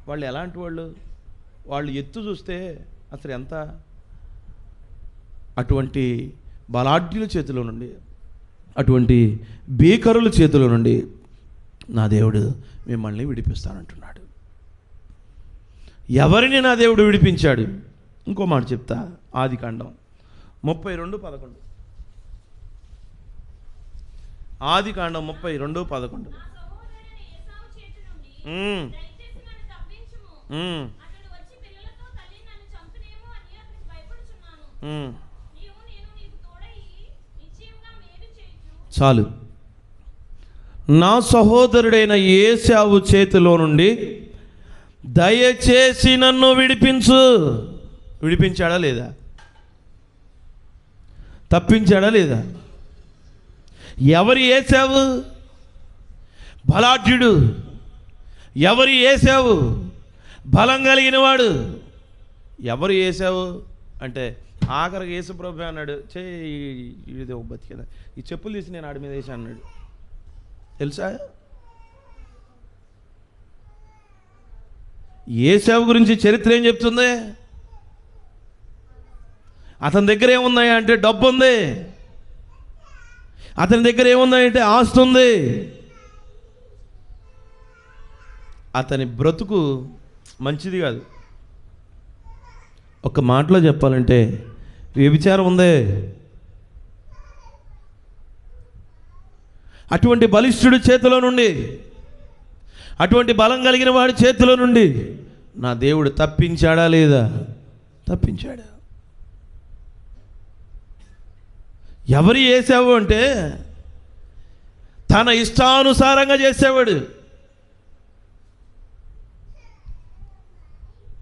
వాళ్ళు ఎలాంటి వాళ్ళు, వాళ్ళు ఎత్తు చూస్తే అసలు ఎంత. అటువంటి బలాఢ్యుల చేతిలో నుండి, అటువంటి భీకరుల చేతిలో నుండి నా దేవుడు మిమ్మల్ని విడిపిస్తానంటున్నాడు. ఎవరిని నా దేవుడు విడిపించాడు? ఇంకో మాట చెప్తా. ఆదికాండం 32:11. ఆదికాండం 32:11. చాలు. నా సహోదరుడైన ఏశావు చేతిలో నుండి దయచేసి నన్ను విడిపించు. విడిపించాడా లేదా? తప్పించాడా లేదా? ఎవరు ఏశావు? బలాఢ్యుడు. ఎవరు ఏశావు? బలం కలిగిన వాడు. ఎవరు ఏశావు అంటే ఆఖరికి యేసుప్రభు అన్నాడు, ఇది ఒక బతికేదా, ఈ చెప్పులు తీసి నేను ఆడి మీద వేసి అన్నాడు. తెలుసా? ఏశావు గురించి చరిత్ర ఏం చెప్తుంది? అతని దగ్గర ఏమున్నాయా అంటే డబ్బు ఉంది, అతని దగ్గర ఏమున్నాయంటే ఆస్తి ఉంది. అతని బ్రతుకు మంచిది కాదు. ఒక మాటలో చెప్పాలంటే వ్యభిచారం ఉంది. అటువంటి బలిష్ఠుడి చేతిలో నుండి, అటువంటి బలం కలిగిన వాడి చేతిలో నుండి నా దేవుడు తప్పించాడా లేదా? తప్పించాడు. ఎవరు చేసావు అంటే తన ఇష్టానుసారంగా చేసేవాడు.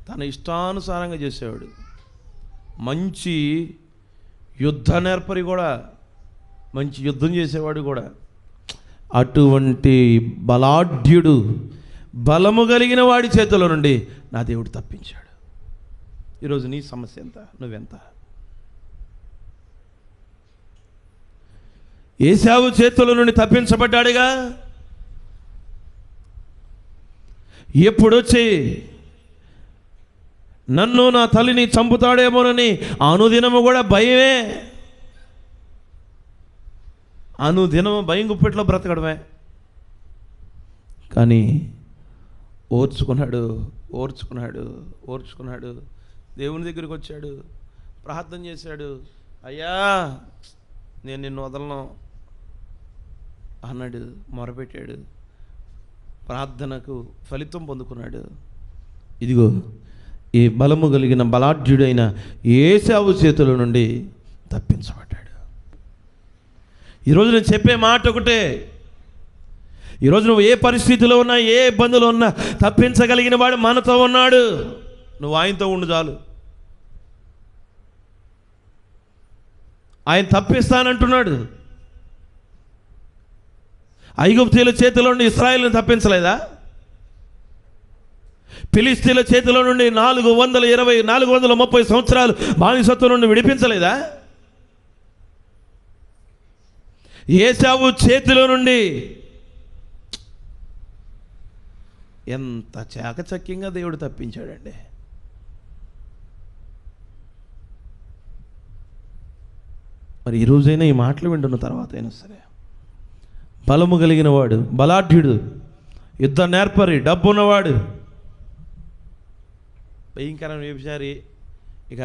తన ఇష్టానుసారంగా చేసేవాడు. మంచి యుద్ధ నేర్పరి కూడా, మంచి యుద్ధం చేసేవాడు కూడా. అటువంటి బలాఢ్యుడు, బలము కలిగిన వాడి చేతిలో నుండి నా దేవుడు తప్పించాడు. ఈరోజు నీ సమస్య ఎంత? నువ్వెంత? ఏశావు చేతుల నుండి తప్పించబడ్డాడుగా. ఎప్పుడొచ్చి నన్ను నా తల్లిని చంపుతాడేమోనని అనుదినము కూడా భయమే. అనుదినము భయం గుప్పెట్లో బ్రతకడమే. కానీ ఓర్చుకున్నాడు, ఓర్చుకున్నాడు, ఓర్చుకున్నాడు. దేవుని దగ్గరికి వచ్చాడు, ప్రార్థన చేశాడు. అయ్యా, నేను నిన్ను వదలను అన్నాడు, మొరపెట్టాడు. ప్రార్థనకు ఫలితం పొందుకున్నాడు. ఇదిగో ఈ బలము కలిగిన బలాఢ్యుడైన ఏశావు చేతుల నుండి తప్పించబడ్డాడు. ఈరోజు నేను చెప్పే మాట ఒకటే, ఈరోజు నువ్వు ఏ పరిస్థితిలో ఉన్నా, ఏ ఇబ్బందులు ఉన్నా తప్పించగలిగిన వాడు మనతో ఉన్నాడు. నువ్వు ఆయనతో ఉండు చాలు. ఆయన తప్పిస్తానంటున్నాడు. ఐగుప్తీయుల చేతిలో నుండి ఇశ్రాయేలును తప్పించలేదా? ఫిలిస్తీయుల చేతిలో నుండి 430 సంవత్సరాలు బానిసత్వం నుండి విడిపించలేదా? ఏశావు చేతిలో నుండి ఎంత చాకచక్యంగా దేవుడు తప్పించాడండి. మరి ఈరోజైనా ఈ మాటలు వింటున్న తర్వాత అయినా సరే, బలము కలిగిన వాడు, బలాఢ్యుడు, యుద్ధ నేర్పరి, డబ్బున్నవాడు, భయంకరమైన వ్యభిచారి, ఇక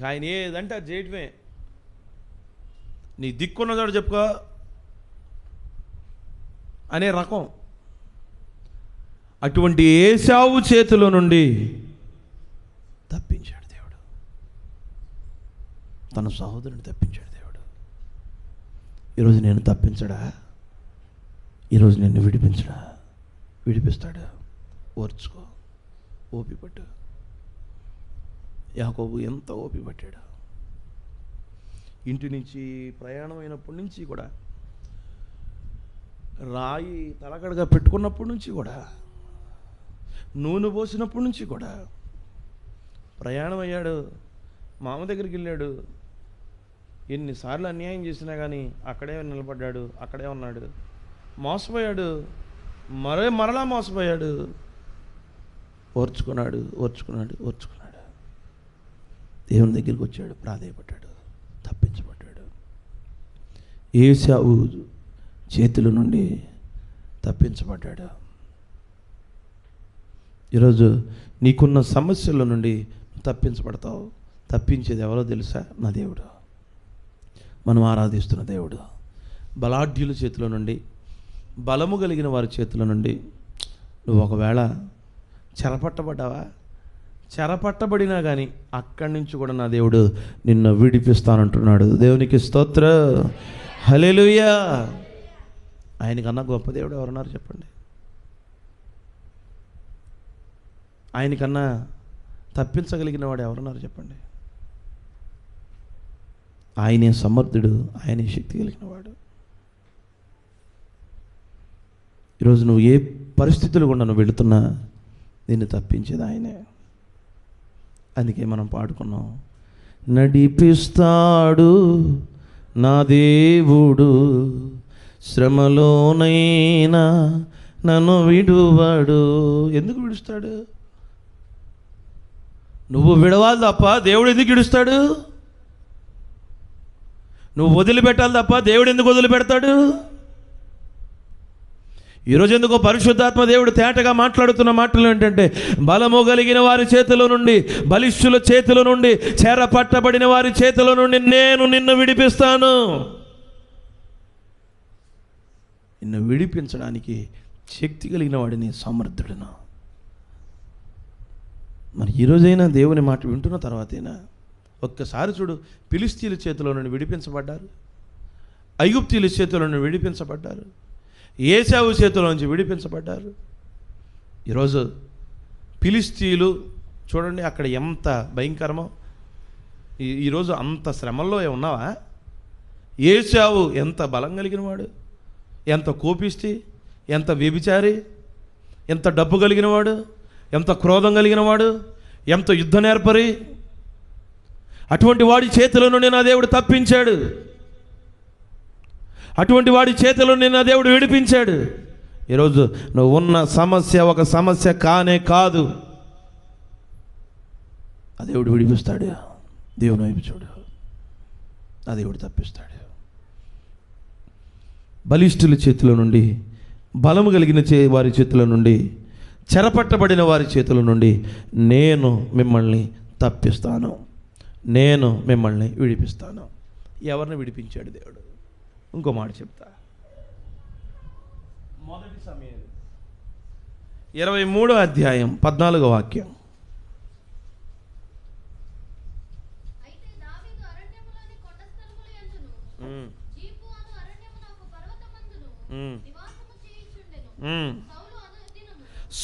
ఆయన ఏదంటే అది చేయటమే. నీ దిక్కున్నదాడు చెప్పుకో అనే రకం. అటువంటి ఏశావు చేతిలో నుండి తప్పించాడు దేవుడు. తన సహోదరుని తప్పించాడు దేవుడు. ఈరోజు నేను తప్పించడా? ఈరోజు నిన్ను విడిపించడా? విడిపిస్తాడు. ఓర్చుకో, ఓపిపట్టు. యాకోబు ఎంత ఓపిపట్టాడు. ఇంటి నుంచి ప్రయాణం అయినప్పటి నుంచి కూడా, రాయి తలకడగా పెట్టుకున్నప్పటి నుంచి కూడా, నూనె పోసినప్పటి నుంచి కూడా ప్రయాణం అయ్యాడు. మామ దగ్గరికి వెళ్ళాడు. ఎన్నిసార్లు అన్యాయం చేసినా కానీ అక్కడే నిలబడ్డాడు, అక్కడే ఉన్నాడు. మోసపోయాడు, మరలా మోసపోయాడు. ఓర్చుకున్నాడు, ఓర్చుకున్నాడు, ఓర్చుకున్నాడు. దేవుని దగ్గరికి వచ్చాడు, ప్రాధేయపడ్డాడు, తప్పించబడ్డాడు. ఏశావు చేతుల నుండి తప్పించబడ్డాడు. ఈరోజు నీకున్న సమస్యల నుండి తప్పించబడతావు. తప్పించేది ఎవరో తెలుసా? నా దేవుడు, మనం ఆరాధిస్తున్న దేవుడు. బలాఢ్యుల చేతిలో నుండి, బలము కలిగిన వారి చేతుల నుండి నువ్వు ఒకవేళ చెరపట్టబడ్డావా? చెరపట్టబడినా కానీ అక్కడి నుంచి కూడా నా దేవుడు నిన్ను విడిపిస్తానంటున్నాడు. దేవునికి స్తోత్రం, హల్లెలూయా. ఆయనకన్నా గొప్ప దేవుడు ఎవరున్నారు చెప్పండి? ఆయనకన్నా తప్పించగలిగిన వాడు ఎవరున్నారు చెప్పండి? ఆయనే సమర్థుడు, ఆయనే శక్తి కలిగిన వాడు. ఈరోజు నువ్వు ఏ పరిస్థితులు గుండా నువ్వు వెళుతున్నా నిన్ను తప్పించేది ఆయనే. అందుకే మనం పాడుకున్నాం, నడిపిస్తాడు నా దేవుడు, శ్రమలోనైనా నన్ను విడువాడు. ఎందుకు విడుస్తాడు? నువ్వు విడవాలి తప్ప దేవుడు ఎందుకు విడుస్తాడు? నువ్వు వదిలిపెట్టాలి తప్ప దేవుడు ఎందుకు వదిలిపెడతాడు? ఈరోజు ఎందుకో పరిశుద్ధాత్మ దేవుడు తేటగా మాట్లాడుతున్న మాటలు ఏంటంటే, బలము కలిగిన వారి చేతిలో నుండి, బలిష్ఠుల చేతిలో నుండి, చెర పట్టబడిన వారి చేతిలో నుండి నేను నిన్ను విడిపిస్తాను. నిన్ను విడిపించడానికి శక్తి కలిగిన వాడిని సమర్థుడును. మరి ఈరోజైనా దేవుని మాట వింటున్న తర్వాతైనా ఒక్కసారి చూడు, ఫిలిష్తీయుల చేతిలో నుండి విడిపించబడ్డారు, ఐగుప్తీయుల చేతిలో నుండి విడిపించబడ్డారు, ఏశావు చేతిలో నుంచి విడిపించబడ్డారు. ఈరోజు ఫిలిష్తీయులు చూడండి అక్కడ ఎంత భయంకరమో. ఈరోజు అంత శ్రమల్లో ఉన్నావా? ఏశావు ఎంత బలం కలిగిన వాడు, ఎంత కోపిష్టి, ఎంత వ్యభిచారి, ఎంత డబ్బు కలిగిన వాడు, ఎంత క్రోధం కలిగిన వాడు, ఎంత యుద్ధ నేర్పరి. అటువంటి వాడి చేతిలో నుండి నా దేవుడు తప్పించాడు. అటువంటి వాడి చేతిలో నుండి నా దేవుడు విడిపించాడు. ఈరోజు నువ్వు ఉన్న సమస్య ఒక సమస్య కానే కాదు. ఆ దేవుడు విడిపిస్తాడు. దేవుని వైపు చూడు, ఆ దేవుడు తప్పిస్తాడు. బలిష్ఠుల చేతిలో నుండి, బలము కలిగిన వారి చేతిలో నుండి, చెరపట్టబడిన వారి చేతుల నుండి నేను మిమ్మల్ని తప్పిస్తాను, నేను మిమ్మల్ని విడిపిస్తాను. ఎవరిని విడిపించాడు దేవుడు? ఇంకో మాట చెప్తా. మొదటి సమయం 23వ అధ్యాయం 14వ వాక్యం.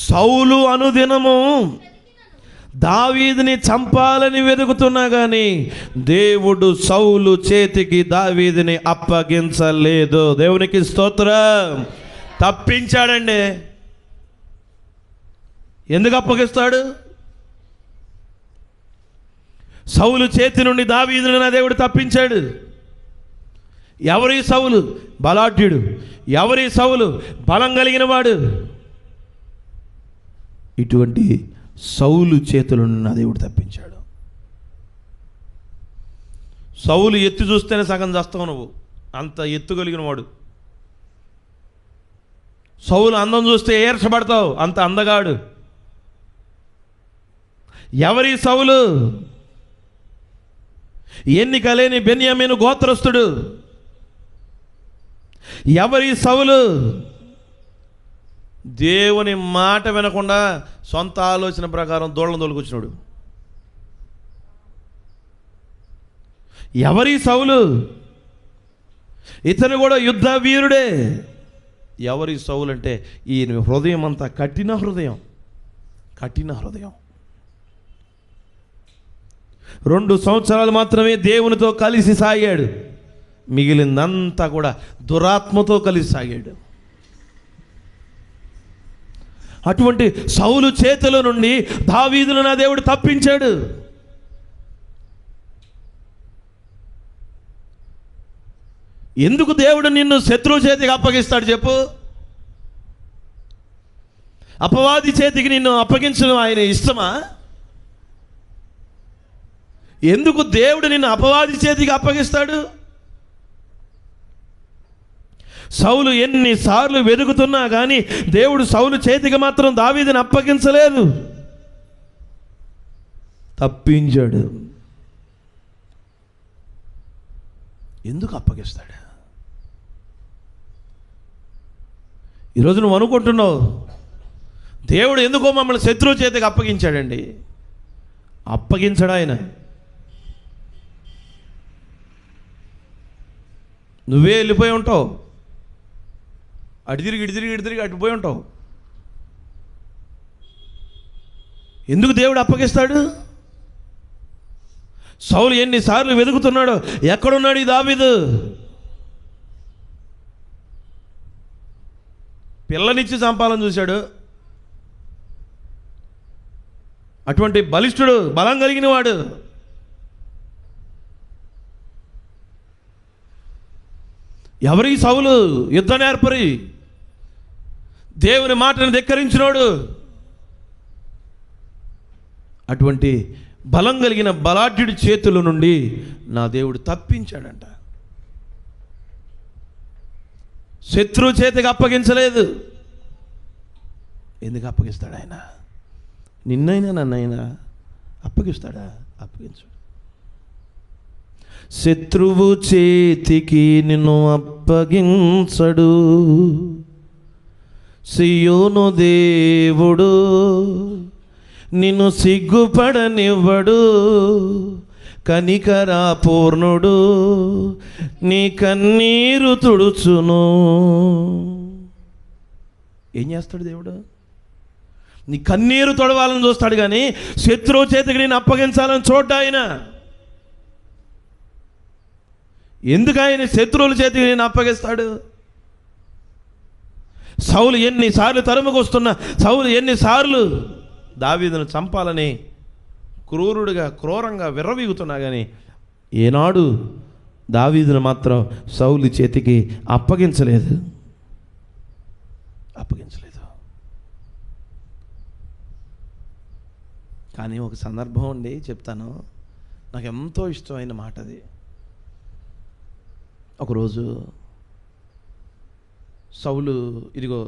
సౌలు అనుదినము దావీదుని చంపాలని వెతుకుతున్నా కానీ దేవుడు సౌలు చేతికి దావీదుని అప్పగించలేదు. దేవునికి స్తోత్రం. తప్పించాడండి. ఎందుకు అప్పగిస్తాడు? సౌలు చేతి నుండి దావీదుని నా దేవుడు తప్పించాడు. ఎవరి సౌలు? బలాఢ్యుడు. ఎవరి సౌలు? బలం కలిగిన వాడు. ఇటువంటి సౌలు చేతులను నా దేవుడు తప్పించాడు. సౌలు ఎత్తు చూస్తేనే సగం చేస్తావు నువ్వు, అంత ఎత్తు కలిగిన వాడు. సౌలు అందం చూస్తే ఏర్చబడతావు, అంత అందగాడు. ఎవరి సౌలు? ఎన్నిక లేని బెన్యామీను గోత్రస్తుడు. ఎవరి సౌలు? దేవుని మాట వినకుండా సొంత ఆలోచన ప్రకారం దూడలను తోలుకొచ్చినాడు. ఎవరి సౌలు? ఇతను కూడా యుద్ధ వీరుడే. ఎవరి సౌలు అంటే ఈయన హృదయం అంతా కఠిన హృదయం. 2 సంవత్సరాలు మాత్రమే దేవునితో కలిసి సాగాడు. మిగిలిందంతా కూడా దురాత్మతో కలిసి సాగాడు. అటువంటి సౌలు చేతిలో నుండి దావీదును నా దేవుడు తప్పించాడు. ఎందుకు దేవుడు నిన్ను శత్రువు చేతికి అప్పగిస్తాడు చెప్పు? అపవాది చేతికి నిన్ను అప్పగించడం ఆయన ఇష్టమా? ఎందుకు దేవుడు నిన్ను అపవాది చేతికి అప్పగిస్తాడు? సౌలు ఎన్నిసార్లు వెతుకుతున్నా కానీ దేవుడు సౌలు చేతికి మాత్రం దావీదుని అప్పగించలేదు, తప్పించాడు. ఎందుకు అప్పగిస్తాడు? ఈరోజు నువ్వు అనుకుంటున్నావు దేవుడు ఎందుకో మమ్మల్ని శత్రువు చేతికి అప్పగించాడండి. అప్పగించడా ఆయన? నువ్వే వెళ్ళిపోయి ఉంటావు, అటు తిరిగి అటుపోయి ఉంటావు. ఎందుకు దేవుడు అప్పగిస్తాడు? సౌలు ఎన్నిసార్లు వెతుకుతున్నాడు, ఎక్కడున్నాడు ఈ దావీదు? పిల్లనిచ్చి చంపాలని చూశాడు. అటువంటి బలిష్ఠుడు, బలం కలిగిన వాడు. ఎవరి సౌలు? యుద్ధ నేర్పరి, దేవుని మాటను ధిక్కరించినోడు. అటువంటి బలం కలిగిన బలాఢ్యుడి చేతుల నుండి నా దేవుడు తప్పించాడంట. శత్రువు చేతికి అప్పగించలేదు. ఎందుకు అప్పగిస్తాడు ఆయన? నిన్నైనా నన్నైనా అప్పగిస్తాడా? అప్పగించడు. శత్రువు చేతికి నిన్ను అప్పగించడు, సియోను దేవుడు నిన్ను సిగ్గుపడనివ్వడు, కనికరా పూర్ణుడు నీ కన్నీరు తుడుచును. ఏం చేస్తాడు దేవుడు? నీ కన్నీరు తొడవాలని చూస్తాడు, కానీ శత్రువు చేతికి నేను అప్పగించాలని చూడ్డా ఆయన. ఎందుకు ఆయన శత్రువుల చేతికి నేను అప్పగిస్తాడు? సౌలు ఎన్నిసార్లు తరుముకొస్తున్నా, సౌలు ఎన్నిసార్లు దావీదును చంపాలని క్రూరంగా విర్రవీగుతున్నా కానీ ఏనాడు దావీదును మాత్రం సౌలు చేతికి అప్పగించలేదు. కానీ ఒక సందర్భం ఉండి చెప్తాను, నాకు ఎంతో ఇష్టమైన మాట అది. ఒకరోజు సౌలు ఇదిగో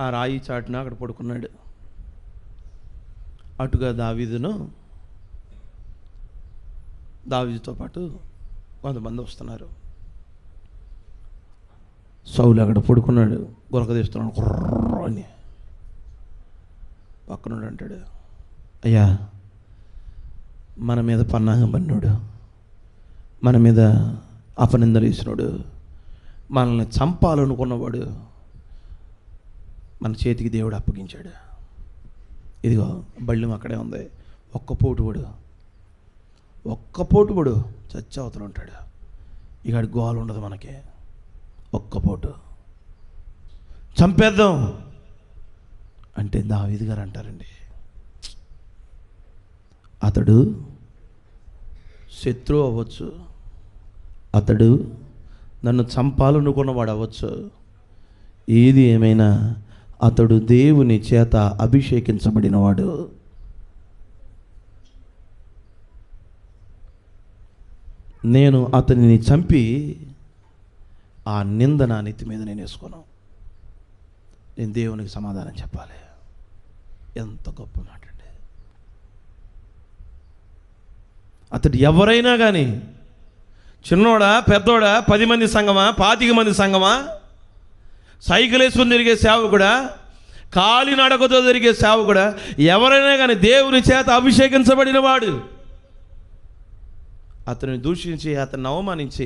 ఆ రాయి చాటున అక్కడ పడుకున్నాడు. అటుగా దావీదుతో పాటు కొంతమంది వస్తున్నారు. సౌలు అక్కడ పడుకున్నాడు, గురక తీస్తున్నాడు. కుర్ర అని పక్కనుండి అంటాడు, అయ్యా, మన మీద పన్నాగం పన్నాడు, మన మీద అపనిందలు వేసినాడు, మనల్ని చంపాలనుకున్నవాడు మన చేతికి దేవుడు అప్పగించాడు. ఇదిగో బళ్ళెం అక్కడే ఉంది, ఒక్క పోటు చచ్చి అవతల ఉంటాడు. ఇక గోలు ఉండదు మనకి. ఒక్క పోటు చంపేద్దాం అంటే దావీదు గారు అంటారండి, అతడు శత్రువు అవ్వచ్చు, అతడు నన్ను చంపాలనుకున్నవాడు అవ్వచ్చు, ఏది ఏమైనా అతడు దేవుని చేత అభిషేకించబడినవాడు. నేను అతనిని చంపి ఆ నింద నా నెత్తి మీద నేను వేసుకోను. నేను దేవునికి సమాధానం చెప్పాలి. ఎంత గొప్ప మాట అండి. అతడు ఎవరైనా కానీ, చిన్నోడా పెద్దోడా, 10 మంది సంఘమా, 25 మంది సంఘమా, సైకిల్ వేసుకుని తిరిగే సేవకుడా, కాలినడకతో తిరిగే సేవకుడా, ఎవరైనా కానీ దేవుని చేత అభిషేకించబడిన వాడు అతన్ని దూషించి అతన్ని అవమానించి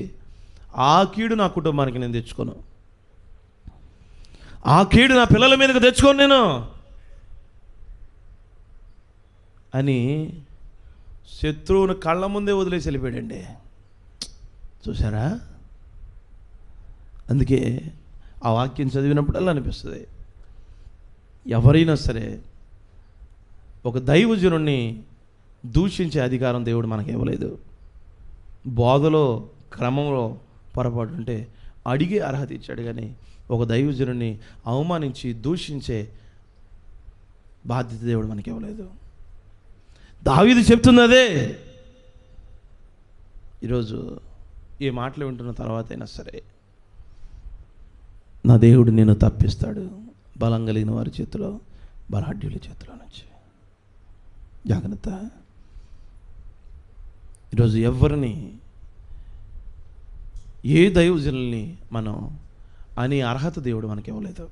ఆ కీడు నా కుటుంబానికి నేను తెచ్చుకోను, ఆ కీడు నా పిల్లల మీదకి తెచ్చుకోను నేను అని శత్రువును కళ్ళ ముందే వదిలేసి వెళ్ళిపోయాడండి. చూసారా? అందుకే ఆ వాక్యం చదివినప్పుడల్లా అనిపిస్తుంది, ఎవరైనా సరే ఒక దైవజనుణ్ణి దూషించే అధికారం దేవుడు మనకి ఇవ్వలేదు. బోధలో క్రమంలో పొరపాటు ఉంటే అడిగే అర్హత ఇచ్చాడు, కానీ ఒక దైవజనుడిని అవమానించి దూషించే బాధ్యత దేవుడు మనకి ఇవ్వలేదు. దావీదు చెప్తుంది అదే. ఈరోజు ఈ మాటలు వింటున్న తర్వాత అయినా సరే నా దేవుడు నేను తప్పిస్తాడు బలం కలిగిన వారి చేతిలో, బలాఢ్యుల చేతిలో నుంచి. జాగ్రత్త. ఈరోజు ఎవరిని, ఏ దైవజనుల్ని మనం అనే అర్హత దేవుడు మనకి ఇవ్వలేదు.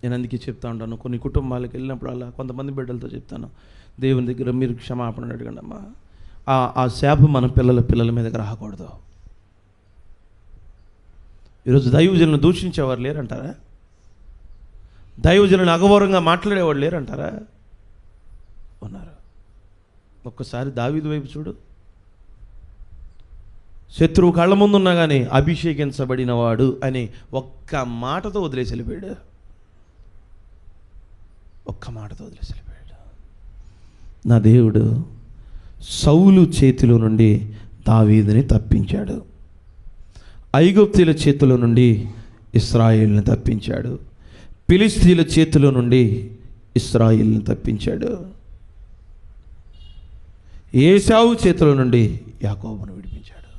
నేను అందుకే చెప్తా ఉంటాను, కొన్ని కుటుంబాలకు వెళ్ళినప్పుడల్లా కొంతమంది బిడ్డలతో చెప్తాను, దేవుని దగ్గర మీరు క్షమాపణ అడగండి అమ్మా. ఆ శాపం మన పిల్లల మీదకి రాకూడదు. ఈరోజు దైవజనులను దూషించేవారు లేరంటారా? దైవజనులను అగౌరవంగా మాట్లాడేవాడు లేరంటారా? ఉన్నారు. ఒక్కసారి దావీదు వైపు చూడు. శత్రువు కళ్ళ ముందున్నా కానీ అభిషేకించబడినవాడు అని ఒక్క మాటతో వదిలేసి వెళ్ళిపోయాడు. ఒక్క మాటతో వదిలేసి వెళ్ళిపోయాడు. నా దేవుడు సౌలు చేతిలో నుండి దావీదుని తప్పించాడు. ఐగుప్తీయుల చేతిలో నుండి ఇశ్రాయేలుని తప్పించాడు. ఫిలిష్తీయుల చేతిలో నుండి ఇశ్రాయేలుని తప్పించాడు. ఏశావు చేతిలో నుండి యాకోబును విడిపించాడు.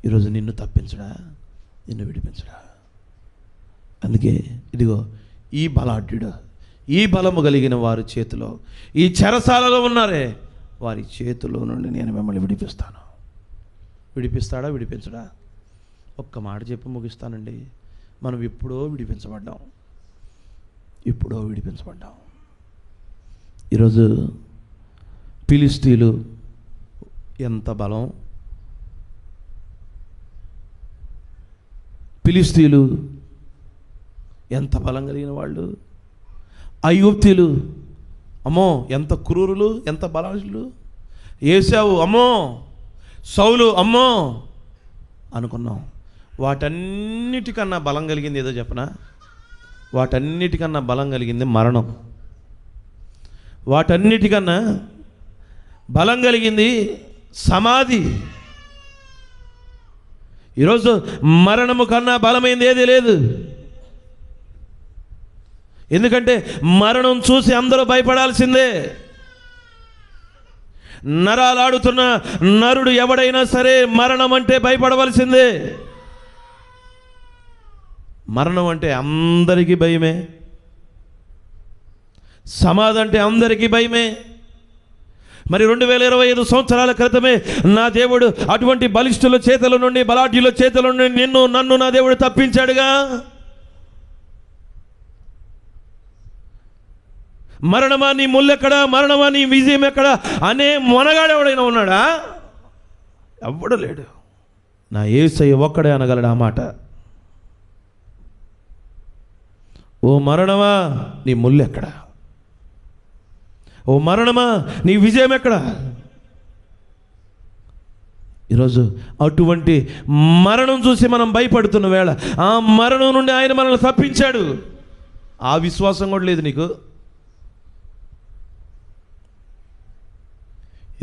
ఈరోజు నిన్ను తప్పించడా? నిన్ను విడిపించడా. అందుకే ఇదిగో ఈ బలాఢ్యుడు, ఈ బలము కలిగిన వారి చేతిలో, ఈ చెరసాలలో ఉన్నారే వారి చేతిలో నుండి నేను మిమ్మల్ని విడిపిస్తాను. విడిపిస్తాడా, విడిపించడా? ఒక్క మాట చెప్పి ముగిస్తానండి. మనం ఎప్పుడో విడిపించబడ్డాం. ఈరోజు ఫిలిష్తీయులు ఎంత బలం, ఫిలిష్తీయులు ఎంత బలం కలిగిన వాళ్ళు, ఐగుప్తీయులు అమ్మో ఎంత క్రూరులు, ఎంత బలాలు, ఏశావు అమ్మో, సౌలు అమ్మో అనుకున్నాం. వాటన్నిటికన్నా బలం కలిగింది ఏదో చెప్పనా? వాటన్నిటికన్నా బలం కలిగింది మరణం. వాటన్నిటికన్నా బలం కలిగింది సమాధి. ఈరోజు మరణము కన్నా బలమైంది ఏదీ లేదు. ఎందుకంటే మరణం చూసి అందరూ భయపడాల్సిందే. నరాలాడుతున్న నరుడు ఎవడైనా సరే మరణం అంటే భయపడవలసిందే. మరణం అంటే అందరికీ భయమే, సమాధి అంటే అందరికీ భయమే. మరి 2025 సంవత్సరాల క్రితమే నా దేవుడు అటువంటి బలిష్ఠుల చేతుల నుండి, బలాఢ్యుల చేతుల నుండి నన్ను నా దేవుడు తప్పించాడుగా. మరణమా నీ ముల్లెక్కడా, మరణమా నీ విజయం ఎక్కడా అనే మొనగాడు ఎవడైనా ఉన్నాడా? ఎవ్వడు లేడు. నా యేసయ్య ఒక్కడే అనగలడు ఆ మాట. ఓ మరణమా నీ ముల్లెక్కడా, ఓ మరణమా నీ విజయం ఎక్కడా? ఈరోజు అటువంటి మరణం చూసి మనం భయపడుతున్న వేళ ఆ మరణం నుండి ఆయన మనల్ని తప్పించాడు. ఆ విశ్వాసం కూడా లేదు నీకు.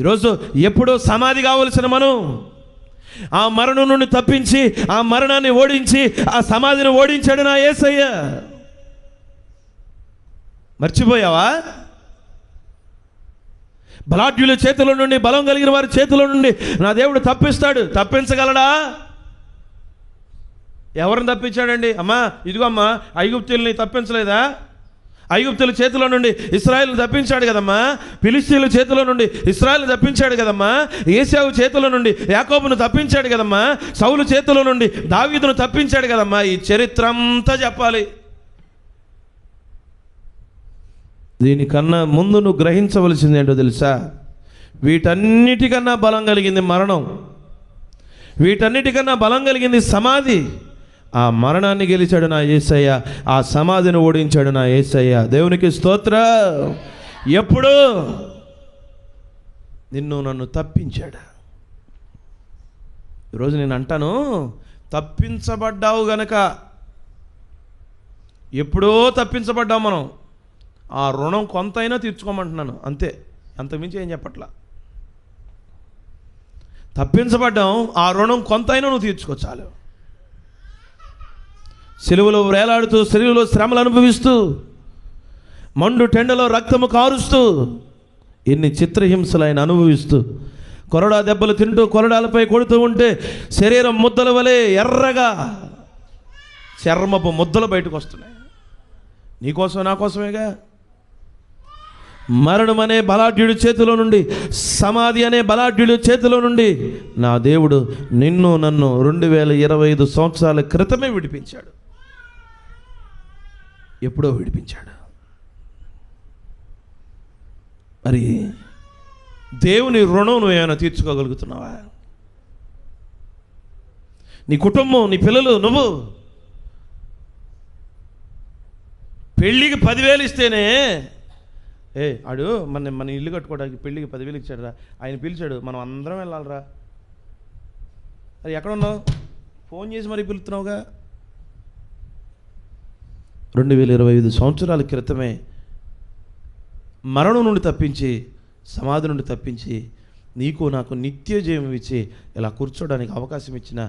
ఈరోజు ఎప్పుడో సమాధి కావలసిన మనం ఆ మరణం నుండి తప్పించి, ఆ మరణాన్ని ఓడించి, ఆ సమాధిని ఓడించాడు నా యేసయ్య. మర్చిపోయావా? బలాఢ్యుల చేతిలో నుండి, బలం కలిగిన వారి చేతిలో నుండి నా దేవుడు తప్పిస్తాడు. తప్పించగలడా? ఎవరిని తప్పించాడండి? అమ్మా ఇదిగో అమ్మా, ఐగుప్తీయుల్ని తప్పించలేదా? ఐగుప్తుల చేతిలో నుండి ఇశ్రాయేలును తప్పించాడు కదమ్మా. ఫిలిష్తీయుల చేతిలో నుండి ఇశ్రాయేలును తప్పించాడు కదమ్మా. ఏశావు చేతిలో నుండి యాకోబును తప్పించాడు కదమ్మా. సౌలు చేతిలో నుండి దావీదును తప్పించాడు కదమ్మా. ఈ చరిత్ర అంతా చెప్పాలి. దీనికన్నా ముందు నువ్వు గ్రహించవలసింది ఏంటో తెలుసా? వీటన్నిటికన్నా బలం కలిగింది మరణం, వీటన్నిటికన్నా బలం కలిగింది సమాధి. ఆ మరణాన్ని గెలిచాడు నా యేసయ్య, ఆ సమాధిని ఓడించాడు నా యేసయ్య. దేవునికి స్తోత్రం. ఎప్పుడు నన్ను తప్పించాడు. ఈరోజు నేను అంటాను, తప్పించబడ్డావు గనక, ఎప్పుడో తప్పించబడ్డావు మనం. ఆ రుణం కొంతైనా తీర్చుకోమంటున్నాను అంతే, అంతకుమించి ఏం చెప్పట్లా. తప్పించబడ్డాం, ఆ రుణం కొంతైనా నువ్వు తీర్చుకో చాలు. సిలువలో వేలాడుతూ, సిలువలో శ్రమలు అనుభవిస్తూ, మండు టెండలో రక్తము కారుస్తూ, ఎన్ని చిత్రహింసలు ఆయన అనుభవిస్తూ, కొరడా దెబ్బలు తింటూ, కొరడాలపై కొడుతూ ఉంటే శరీరం ముద్దల వలె ఎర్రగా చర్మపు ముద్దలు బయటకు వస్తున్నాయి. నీకోసం, నా కోసమేగా. మరణం అనే బలాఢ్యుడి చేతిలో నుండి, సమాధి అనే బలాఢ్యుడి చేతిలో నుండి నా దేవుడు నన్ను 2025 సంవత్సరాల క్రితమే విడిపించాడు. ఎప్పుడో విడిపించాడు. మరి దేవుని రుణం నువ్వు ఏమైనా తీర్చుకోగలుగుతున్నావా? నీ కుటుంబం, నీ పిల్లలు, నువ్వు పెళ్ళికి 10,000 ఇస్తేనే ఆడు మన ఇల్లు కట్టుకోవడానికి పెళ్ళికి 10,000 ఇచ్చాడురా, ఆయన పిలిచాడు, మనం అందరం వెళ్ళాలిరా. అది ఎక్కడున్నావు? ఫోన్ చేసి మరీ పిలుస్తున్నావుగా. 2025 సంవత్సరాల క్రితమే మరణం నుండి తప్పించి, సమాధి నుండి తప్పించి, నీకు నాకు నిత్య జీవం ఇచ్చి ఇలా కూర్చోడానికి అవకాశం ఇచ్చిన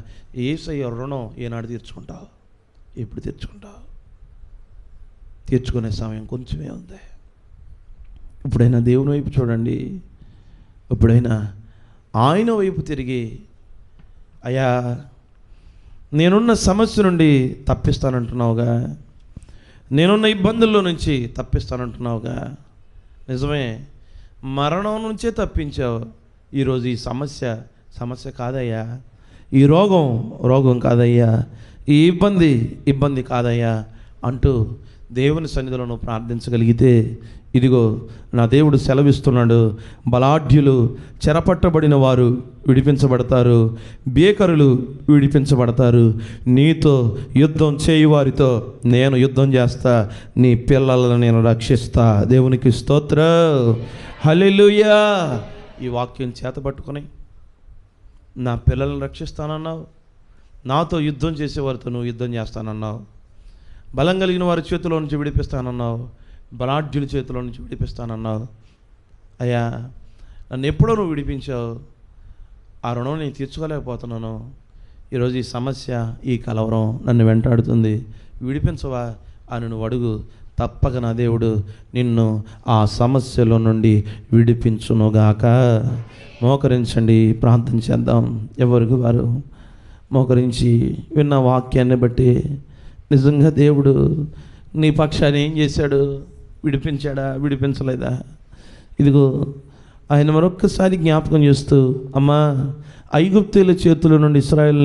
యేసయ్య రుణం ఏనాడు తీర్చుకుంటావు? ఎప్పుడు తీర్చుకుంటావు? తీర్చుకునే సమయం కొంచెమే ఉంది. ఇప్పుడైనా దేవుని వైపు చూడండి. ఇప్పుడైనా ఆయన వైపు తిరిగి, అయ్యా నేనున్న సమస్య నుండి తప్పిస్తానంటున్నావుగా, నేనున్న ఇబ్బందుల్లో నుంచి తప్పిస్తానంటున్నావుగా. నిజమే, మరణం నుంచే తప్పించావు. ఈరోజు ఈ సమస్య కాదయ్యా, ఈ రోగం కాదయ్యా, ఈ ఇబ్బంది కాదయ్యా అంటూ దేవుని సన్నిధిలో నువ్వు ప్రార్థించగలిగితే, ఇదిగో నా దేవుడు సెలవిస్తున్నాడు, బలాఢ్యులు చెరపట్టబడిన వారు విడిపించబడతారు, బేకరులు విడిపించబడతారు, నీతో యుద్ధం చేయువారితో నేను యుద్ధం చేస్తా, నీ పిల్లలను నేను రక్షిస్తా. దేవునికి స్తోత్రం, హల్లెలూయా. ఈ వాక్యం చేతపట్టుకొని నా పిల్లలను రక్షిస్తానన్నావు, నాతో యుద్ధం చేసేవారితో నువ్వు యుద్ధం చేస్తానన్నావు, బలం కలిగిన వారి చేతిలో నుంచి విడిపిస్తానన్నావు, బలాఢ్యుల చేతిలో నుంచి విడిపిస్తానన్నావు. అయ్యా, నన్ను ఎప్పుడో నువ్వు విడిపించావు, ఆ రుణం నేను తీర్చుకోలేకపోతున్నాను. ఈరోజు ఈ సమస్య, ఈ కలవరం నన్ను వెంటాడుతుంది, విడిపించవా అని నువ్వు అడుగు. తప్పక నా దేవుడు నిన్ను ఆ సమస్యలో నుండి విడిపించునుగాక. మోకరించండి, ప్రార్థన చేద్దాం. ఎవరికి వారు మోకరించి విన్న వాక్యాన్ని బట్టి నిజంగా దేవుడు నీ పక్షాన్ని ఏం చేశాడు? విడిపించాడా? విడిపించలేదా? ఇదిగో ఆయన మరొక్కసారి జ్ఞాపకం చేస్తూ, అమ్మా, ఐగుప్తీయుల చేతుల నుండి ఇశ్రాయేలు